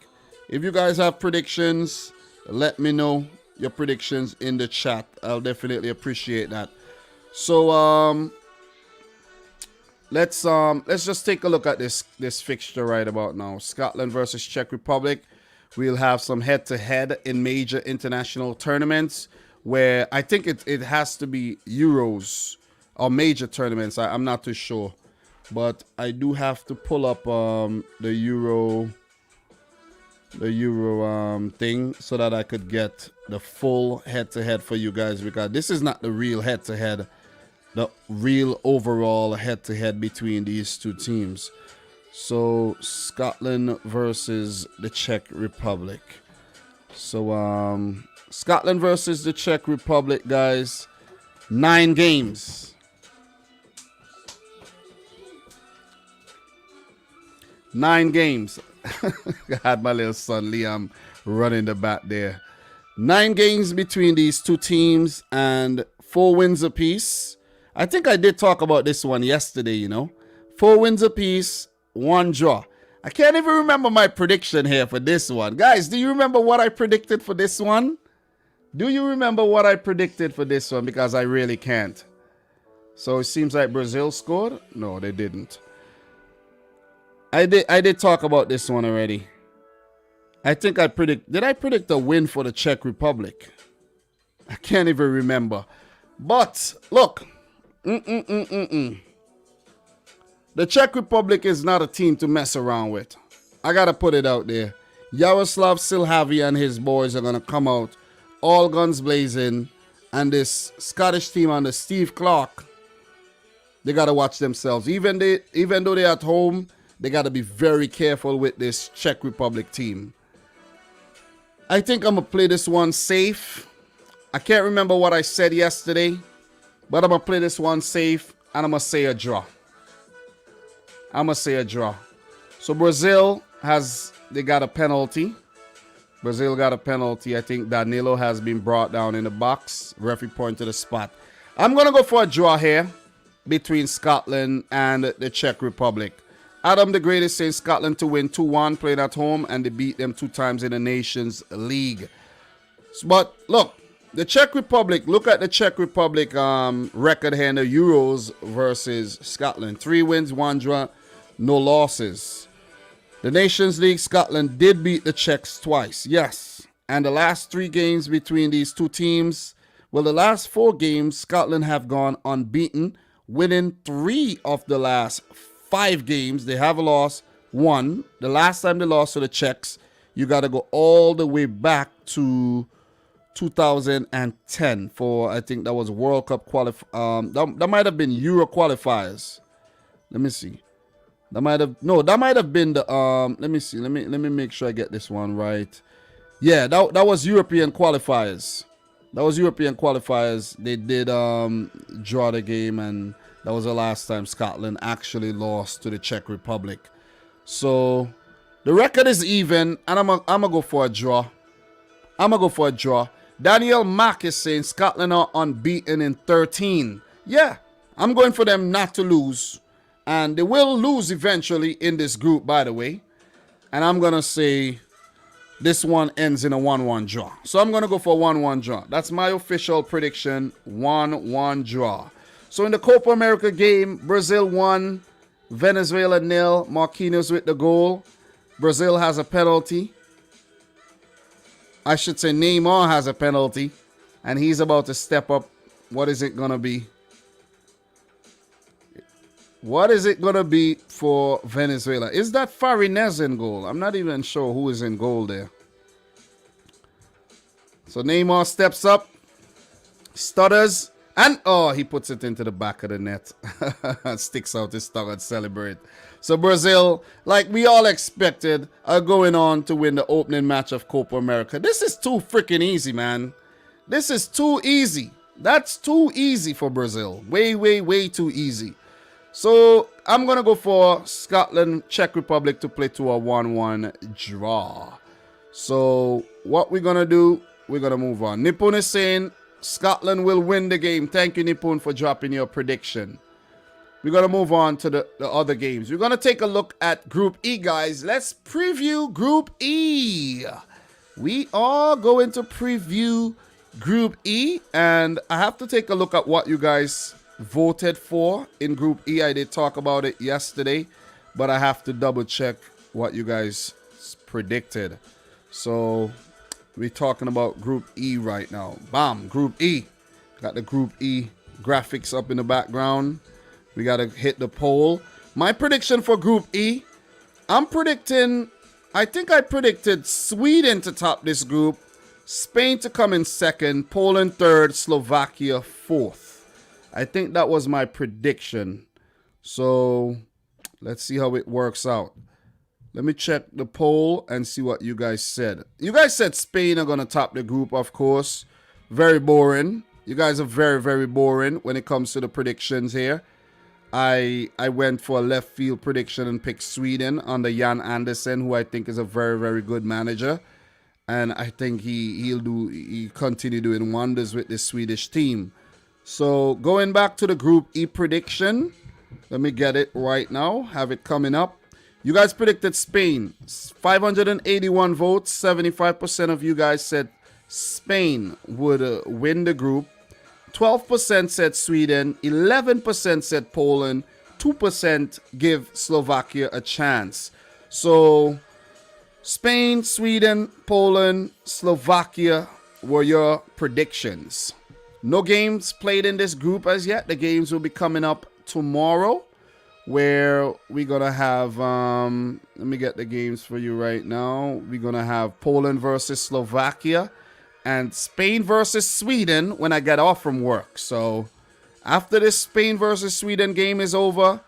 If you guys have predictions, let me know your predictions in the chat. I'll definitely appreciate that. So let's just take a look at this fixture right about now. Scotland versus Czech Republic. We'll have some head-to-head in major international tournaments where I think it has to be Euros or major tournaments. I'm not too sure, but I do have to pull up the Euro thing so that I could get the full head-to-head for you guys, because this is not the real head-to-head, the real overall head-to-head between these two teams. So Scotland versus the Czech Republic. So Scotland versus the Czech Republic, guys. 9 games. 9 games. I had my little son Liam running the bat there. 9 games between these two teams and 4 wins apiece. I think I did talk about this one yesterday, you know. 4 wins apiece, 1 draw. I can't even remember my prediction here for this one. Guys, do you remember what I predicted for this one? Do you remember what I predicted for this one? Because I really can't. So it seems like Brazil scored. No, they didn't. I did talk about this one already. I think did I predict a win for the Czech Republic? I can't even remember. But look. The Czech Republic is not a team to mess around with. I got to put it out there. Yaroslav Silhavy and his boys are going to come out all guns blazing. And this Scottish team under Steve Clark, they got to watch themselves. Even though they're at home, they got to be very careful with this Czech Republic team. I think I'm going to play this one safe. I can't remember what I said yesterday, but I'm going to play this one safe and I'm going to say a draw. I'm going to say a draw. So Brazil they got a penalty. Brazil got a penalty. I think Danilo has been brought down in the box. Referee pointed the spot. I'm going to go for a draw here between Scotland and the Czech Republic. Adam the Great is saying Scotland to win 2-1 playing at home, and they beat them 2 times in the Nations League. But look, the Czech Republic, look at the Czech Republic record here in the Euros versus Scotland. 3 wins, 1 draw, no losses. The Nations League, Scotland did beat the Czechs twice, yes. And the last 3 games between these two teams, well, the last 4 games, Scotland have gone unbeaten, winning 3 of the last 5 games. They have lost 1. The last time they lost to the Czechs, you got to go all the way back to 2010 for, I think that was World Cup that might have been Euro qualifiers. Let me see. That might have been the let me see. Let me make sure I get this one right. Yeah, that was European qualifiers. That was European qualifiers. They did draw the game, and that was the last time Scotland actually lost to the Czech Republic. So the record is even, and I'm gonna go for a draw. Daniel Mack is saying Scotland are unbeaten in 13. Yeah, I'm going for them not to lose. And they will lose eventually in this group, by the way. And I'm going to say this one ends in a 1-1 draw. So I'm going to go for a 1-1 draw. That's my official prediction, 1-1 draw. So in the Copa America game, Brazil 1, Venezuela 0, Marquinhos with the goal. Brazil has a penalty. I should say Neymar has a penalty, and he's about to step up. What is it going to be? What is it going to be for Venezuela? Is that Farinez in goal? I'm not even sure who is in goal there. So Neymar steps up, stutters, and he puts it into the back of the net. Sticks out his tongue and celebrate. So Brazil, like we all expected, are going on to win the opening match of Copa America. This is too freaking easy, man. This is too easy. That's too easy for Brazil. Way, way, way too easy. So I'm going to go for Scotland, Czech Republic to play to a 1-1 draw. So what we're going to do, we're going to move on. Nippon is saying Scotland will win the game. Thank you, Nipun, for dropping your prediction. We're going to move on to the other games. We're going to take a look at Group E, guys. Let's preview Group E. We are going to preview Group E, and I have to take a look at what you guys voted for in Group E. I did talk about it yesterday, but I have to double check what you guys predicted. So we're talking about Group E right now. Bam, Group E. Got the Group E graphics up in the background. We got to hit the poll. My prediction for Group E, I think I predicted Sweden to top this group, Spain to come in second, Poland third, Slovakia fourth. I think that was my prediction. So let's see how it works out. Let me check the poll and see what you guys said. You guys said Spain are going to top the group, of course. Very boring. You guys are very, very boring when it comes to the predictions here. I went for a left field prediction and picked Sweden under Jan Andersen, who I think is a very, very good manager. And I think he'll continue doing wonders with this Swedish team. So going back to the Group E prediction, let me get it right now, have it coming up. You guys predicted Spain, 581 votes, 75% of you guys said Spain would win the group. 12% said Sweden, 11% said Poland, 2% give Slovakia a chance. So Spain, Sweden, Poland, Slovakia were your predictions. No games played in this group as yet. The games will be coming up tomorrow, where we're going to have, let me get the games for you right now. We're going to have Poland versus Slovakia and Spain versus Sweden when I get off from work. So after this Spain versus Sweden game is over,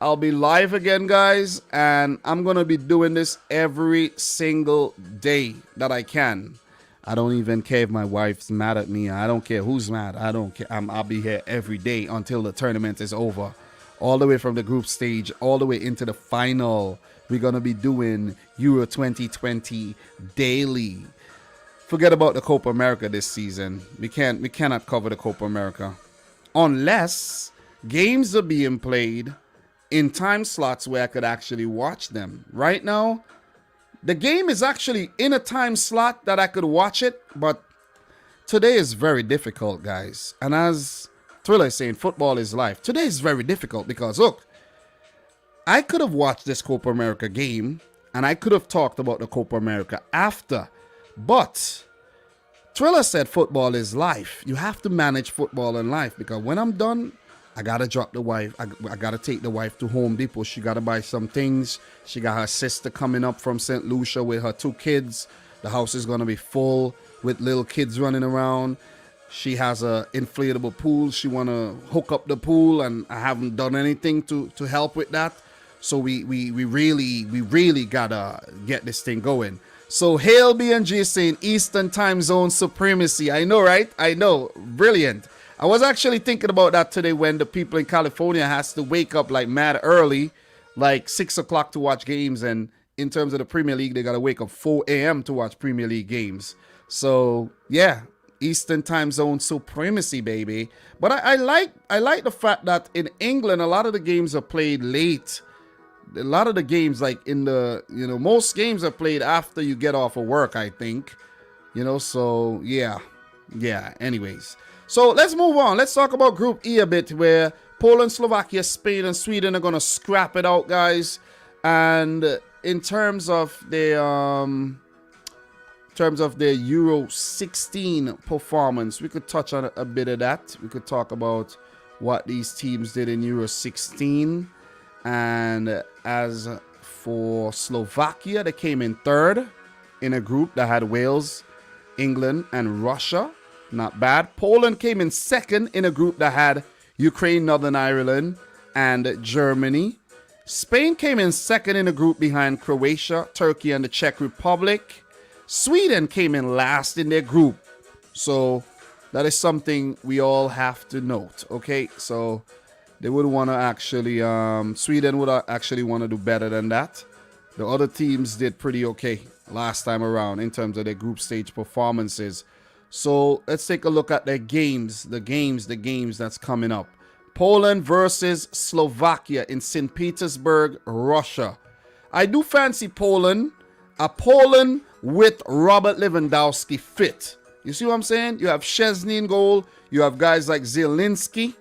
I'll be live again, guys, and I'm going to be doing this every single day that I can. I don't even care if my wife's mad at me. I don't care who's mad. I don't care. I'll be here every day until the tournament is over. All the way from the group stage, all the way into the final. We're going to be doing Euro 2020 daily. Forget about the Copa America this season. We cannot cover the Copa America unless games are being played in time slots where I could actually watch them. Right now, the game is actually in a time slot that I could watch it, but today is very difficult, guys. And as Thriller is saying, football is life. Today is very difficult because, look, I could have watched this Copa America game and I could have talked about the Copa America after. But Thriller said football is life. You have to manage football in life because when I'm done, I got to drop the wife. I got to take the wife to Home Depot. She got to buy some things. She got her sister coming up from St. Lucia with her 2 kids. The house is going to be full with little kids running around. She has a inflatable pool. She want to hook up the pool, and I haven't done anything to help with that. So we really got to get this thing going. So Hail BNG is saying Eastern time zone supremacy. I know, right? I know. Brilliant. I was actually thinking about that today when the people in California has to wake up like mad early, like 6 o'clock to watch games. And in terms of the Premier League, they got to wake up 4 a.m. to watch Premier League games. So, yeah, Eastern time zone supremacy, baby. But I like the fact that in England, a lot of the games are played late. A lot of the games, like in the, most games are played after you get off of work, I think. So, yeah. Anyways. So let's move on. Let's talk about Group E a bit, where Poland, Slovakia, Spain, and Sweden are going to scrap it out, guys. And in terms of their Euro 16 performance, we could touch on a bit of that. We could talk about what these teams did in Euro 16. And as for Slovakia, they came in third in a group that had Wales, England, and Russia. Not bad. Poland came in second in a group that had Ukraine, Northern Ireland, and Germany. Spain came in second in a group behind Croatia, Turkey, and the Czech Republic. Sweden came in last in their group. So that is something we all have to note. Okay, so they would want to actually, Sweden would actually want to do better than that. The other teams did pretty okay last time around in terms of their group stage performances. So let's take a look at the games that's coming up. Poland versus Slovakia in St. Petersburg, Russia. I do fancy Poland. A Poland with Robert Lewandowski fit. You see what I'm saying? You have Szczesny in goal. You have guys like Zielinski.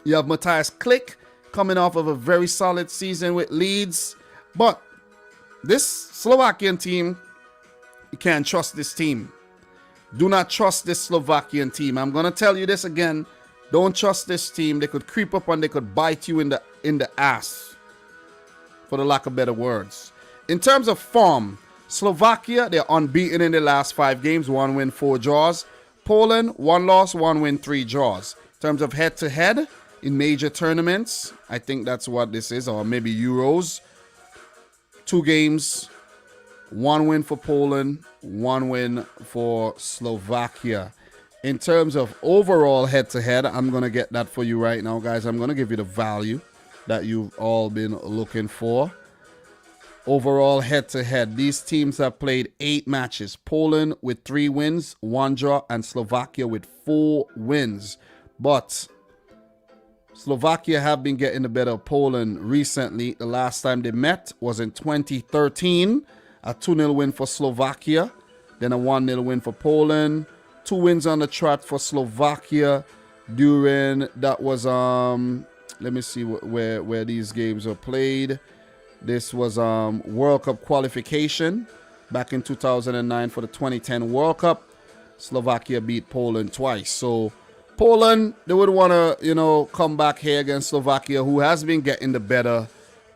You have Matthias Klick coming off of a very solid season with Leeds. But this Slovakian team, you can't trust this team. Do not trust this Slovakian team. I'm going to tell you this again. Don't trust this team. They could creep up and they could bite you in the ass, for the lack of better words. In terms of form, Slovakia, they're unbeaten in the last 5 games. 1 win, 4 draws. Poland, 1 loss, 1 win, 3 draws. In terms of head-to-head in major tournaments, I think that's what this is, or maybe Euros. 2 games, 1 win for Poland, 1 win for Slovakia. In terms of overall head-to-head, I'm going to get that for you right now, guys. I'm going to give you the value that you've all been looking for. Overall head-to-head, these teams have played 8 matches. Poland with 3 wins, 1 draw, and Slovakia with 4 wins. But Slovakia have been getting the better of Poland recently. The last time they met was in 2013. A 2-0 win for Slovakia, then a 1-0 win for Poland. 2 wins on the trot for Slovakia during, that was, let me see where these games are played. This was World Cup qualification back in 2009 for the 2010 World Cup. Slovakia beat Poland twice. So Poland, they would want to, come back here against Slovakia, who has been getting the better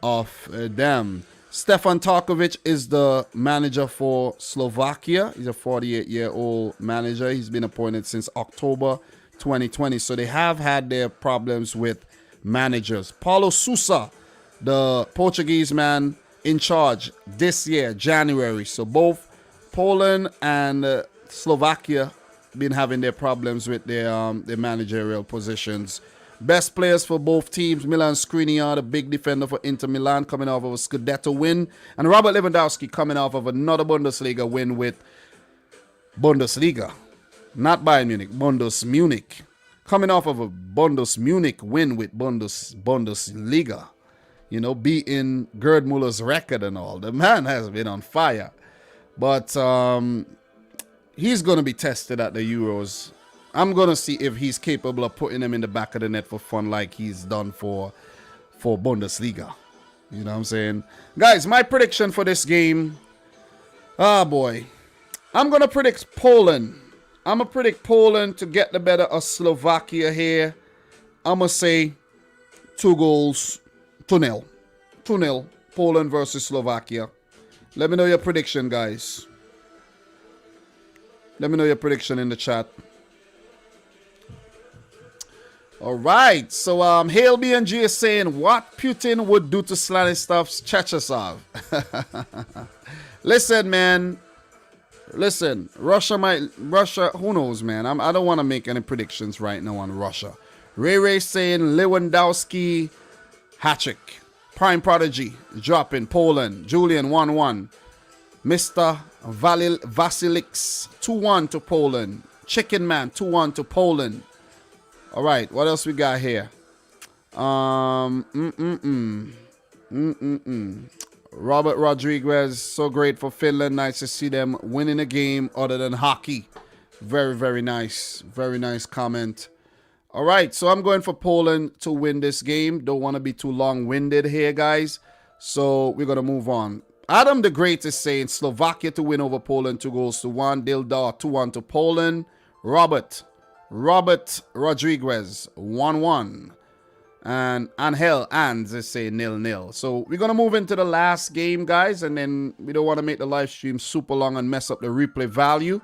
of them. Stefan Tarkovic is the manager for Slovakia. He's a 48-year-old manager. He's been appointed since October 2020. So they have had their problems with managers. Paulo Sousa, the Portuguese man in charge this year, January. So both Poland and Slovakia been having their problems with their managerial positions. Best players for both teams: Milan Skriniar, the big defender for Inter Milan, coming off of a Scudetto win, and Robert Lewandowski coming off of another Bundesliga win with Bundesliga, not Bayern Munich, Bundes Munich, coming off of a Bundes Munich win with Bundesliga. Beating Gerd Muller's record and all. The man has been on fire, but he's going to be tested at the Euros. I'm going to see if he's capable of putting them in the back of the net for fun like he's done for Bundesliga. You know what I'm saying? Guys, my prediction for this game. Boy. I'm going to predict Poland. I'm going to predict Poland to get the better of Slovakia here. I'm going to say 2-0. 2-0. Poland versus Slovakia. Let me know your prediction, guys. Let me know your prediction in the chat. All right, so Hail BNG is saying what Putin would do to Stanislav's Chechesov. Listen, man. Listen, Russia, who knows, man. I don't want to make any predictions right now on Russia. Ray saying Lewandowski, hat-trick. Prime Prodigy, dropping Poland. Julian, 1-1. Mr. Vasilix, 2-1 to Poland. Chicken Man, 2-1 to Poland. All right, what else we got here? Robert Rodriguez, so great for Finland. Nice to see them winning a game other than hockey. Very, very nice. Very nice comment. All right, so I'm going for Poland to win this game. Don't want to be too long-winded here, guys. So we're going to move on. Adam the Great is saying Slovakia to win over Poland 2-1. Dildar 2-1 to Poland. Robert Rodriguez 1-1. And Angel Anz is saying 0-0. So we're going to move into the last game, guys. And then we don't want to make the live stream super long and mess up the replay value.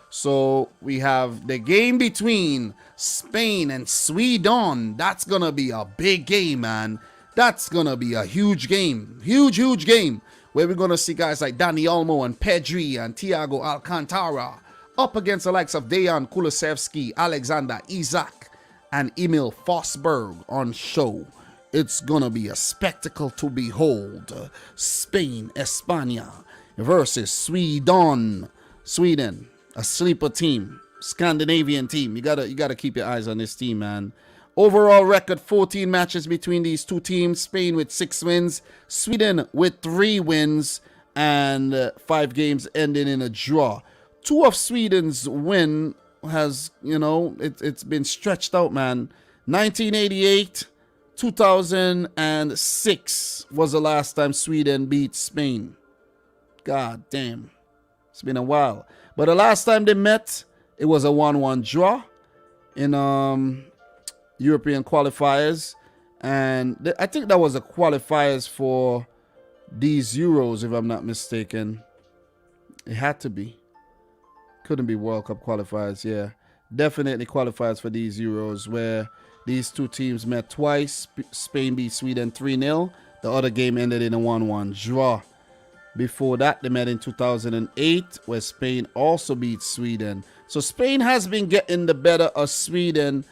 So we have the game between Spain and Sweden. That's going to be a big game, man. That's going to be a huge game. Huge game. Where we're going to see guys like Dani Olmo and Pedri and Thiago Alcantara up against the likes of Dejan Kulusevski, Alexander Isak, and Emil Forsberg on show. It's going to be a spectacle to behold. Spain, España versus Sweden. Sweden. A sleeper team. Scandinavian team. You gotta keep your eyes on this team, man. Overall record 14 matches between these two teams. Spain with 6 wins, Sweden with 3 wins, and 5 games ending in a draw. 2 of Sweden's win has, it's been stretched out, man. 1988, 2006 was the last time Sweden beat Spain. God damn. It's been a while. But the last time they met, it was a 1-1 draw in European qualifiers, and I think that was the qualifiers for these Euros, if I'm not mistaken. It had to be. Couldn't be World Cup qualifiers. Yeah, definitely qualifiers for these Euros, where these two teams met twice. Spain beat Sweden 3-0. The other game ended in a 1-1 draw. Before that, they met in 2008, where Spain also beat Sweden. So Spain has been getting the better of Sweden.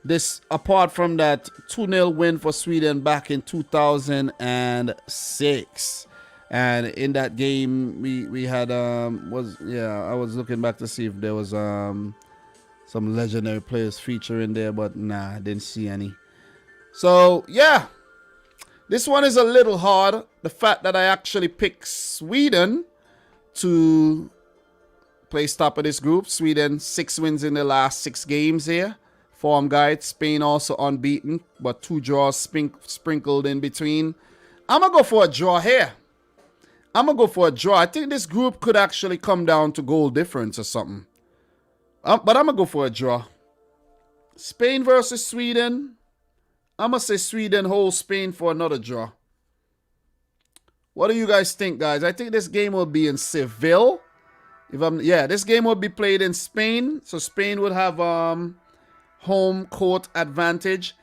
This, apart from that 2-0 win for Sweden back in 2006. And in that game, we had, I was looking back to see if there was some legendary players featuring there, but nah, I didn't see any. So, yeah. This one is a little hard. The fact that I actually picked Sweden to place top of this group. Sweden, 6 wins in the last 6 games here. Form guide. Spain also unbeaten, but 2 draws sprinkled in between. I'm going to go for a draw here. I think this group could actually come down to goal difference or something. But I'm going to go for a draw. Spain versus Sweden. I'm going to say Sweden holds Spain for another draw. What do you guys think, guys? I think this game will be in Seville. This game will be played in Spain. So Spain would have home court advantage.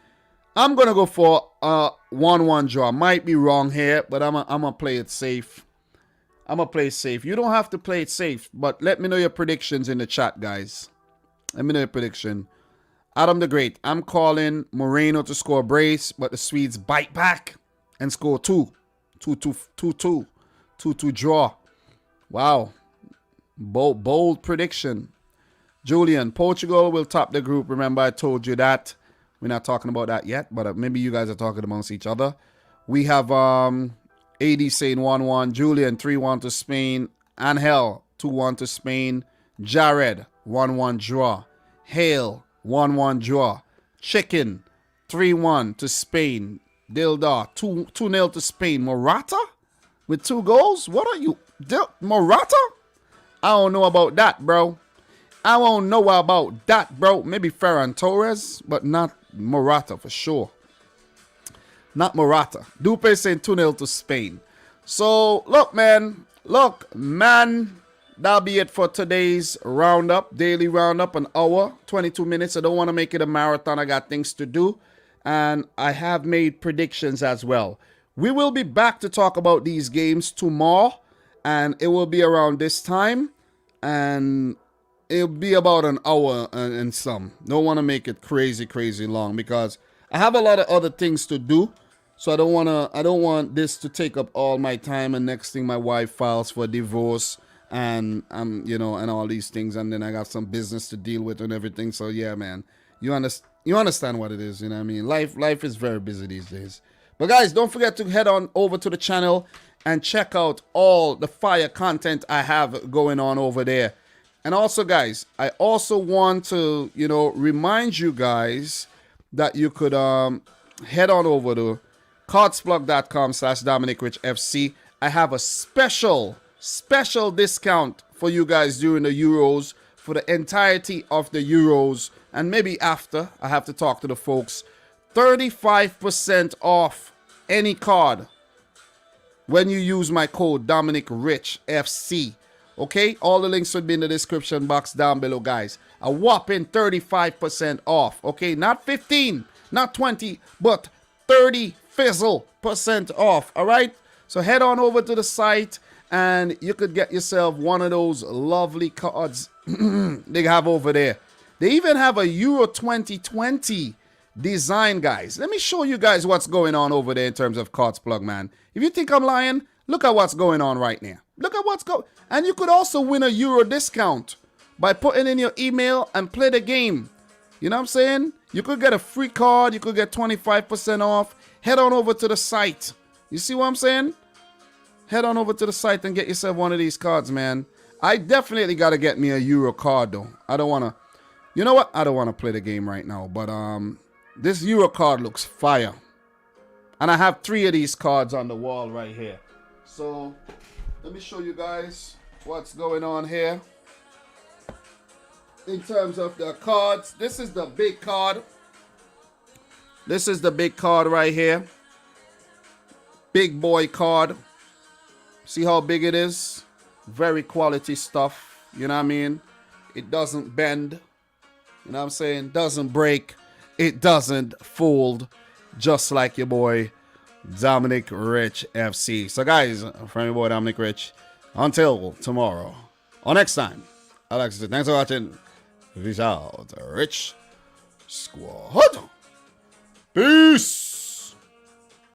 I'm going to go for a 1-1 draw. Might be wrong here, but I'm going to play it safe. I'm going to play it safe. You don't have to play it safe, but let me know your predictions in the chat, guys. Let me know your prediction. Adam the Great, I'm calling Moreno to score a brace, but the Swedes bite back and score 2. 2-2 draw. Wow. Bold prediction. Julian, Portugal will top the group. Remember, I told you that. We're not talking about that yet, but maybe you guys are talking amongst each other. We have AD saying 1-1. Julian, 3-1 to Spain. Angel, 2-1 to Spain. Jared, 1-1 draw. Hale, 1-1 draw. Chicken, 3-1 to Spain. Dildar, 2-0 to Spain. Morata with 2 goals? What are you? Morata? I don't know about that, bro. Maybe Ferran Torres, but not Morata for sure. Not Morata. Dupe saying 2-0 to Spain. So, look, man. That'll be it for today's roundup. Daily roundup, an hour, 22 minutes. I don't want to make it a marathon. I got things to do. And I have made predictions as well. We will be back to talk about these games tomorrow. And it will be around this time. And it'll be about an hour and some. Don't want to make it crazy long, because I have a lot of other things to do. So I don't want this to take up all my time, and next thing my wife files for divorce and and all these things, and then I got some business to deal with and everything. So yeah, man. You understand what it is, you know what I mean? Life is very busy these days. But guys, don't forget to head on over to the channel and check out all the fire content I have going on over there. And also, guys, I also want to, remind you guys that you could head on over to cardsplug.com/dominicrichfc. I have a special discount for you guys during the Euros, for the entirety of the Euros, and maybe after. I have to talk to the folks. 35% off any card when you use my code Dominic Rich FC. Okay, all the links would be in the description box down below, guys. A whopping 35% off. Okay, not 15, not 20, but 30% off. All right, so head on over to the site and you could get yourself one of those lovely cards they have over there. They even have a Euro 2020 design, guys. Let me show you guys what's going on over there in terms of Cards Plug, man. If you think I'm lying, look at what's going on right now. Look at what's going. And you could also win a Euro discount by putting in your email and play the game. You know what I'm saying? You could get a free card. You could get 25% off. Head on over to the site. You see what I'm saying? Head on over to the site and get yourself one of these cards, man. I definitely got to get me a Euro card, though. I don't want to... You know what? I don't want to play the game right now. But this Euro card looks fire. And I have 3 of these cards on the wall right here. So, let me show you guys what's going on here. In terms of the cards, this is the big card. This is the big card right here. Big boy card. See how big it is? Very quality stuff. You know what I mean? It doesn't bend. You know what I'm saying? Doesn't break. It doesn't fold. Just like your boy, Dominic Rich FC. So guys, from your boy, Dominic Rich. Until tomorrow. Or next time. I'd like to say thanks for watching. Peace out. Rich Squad. Peace.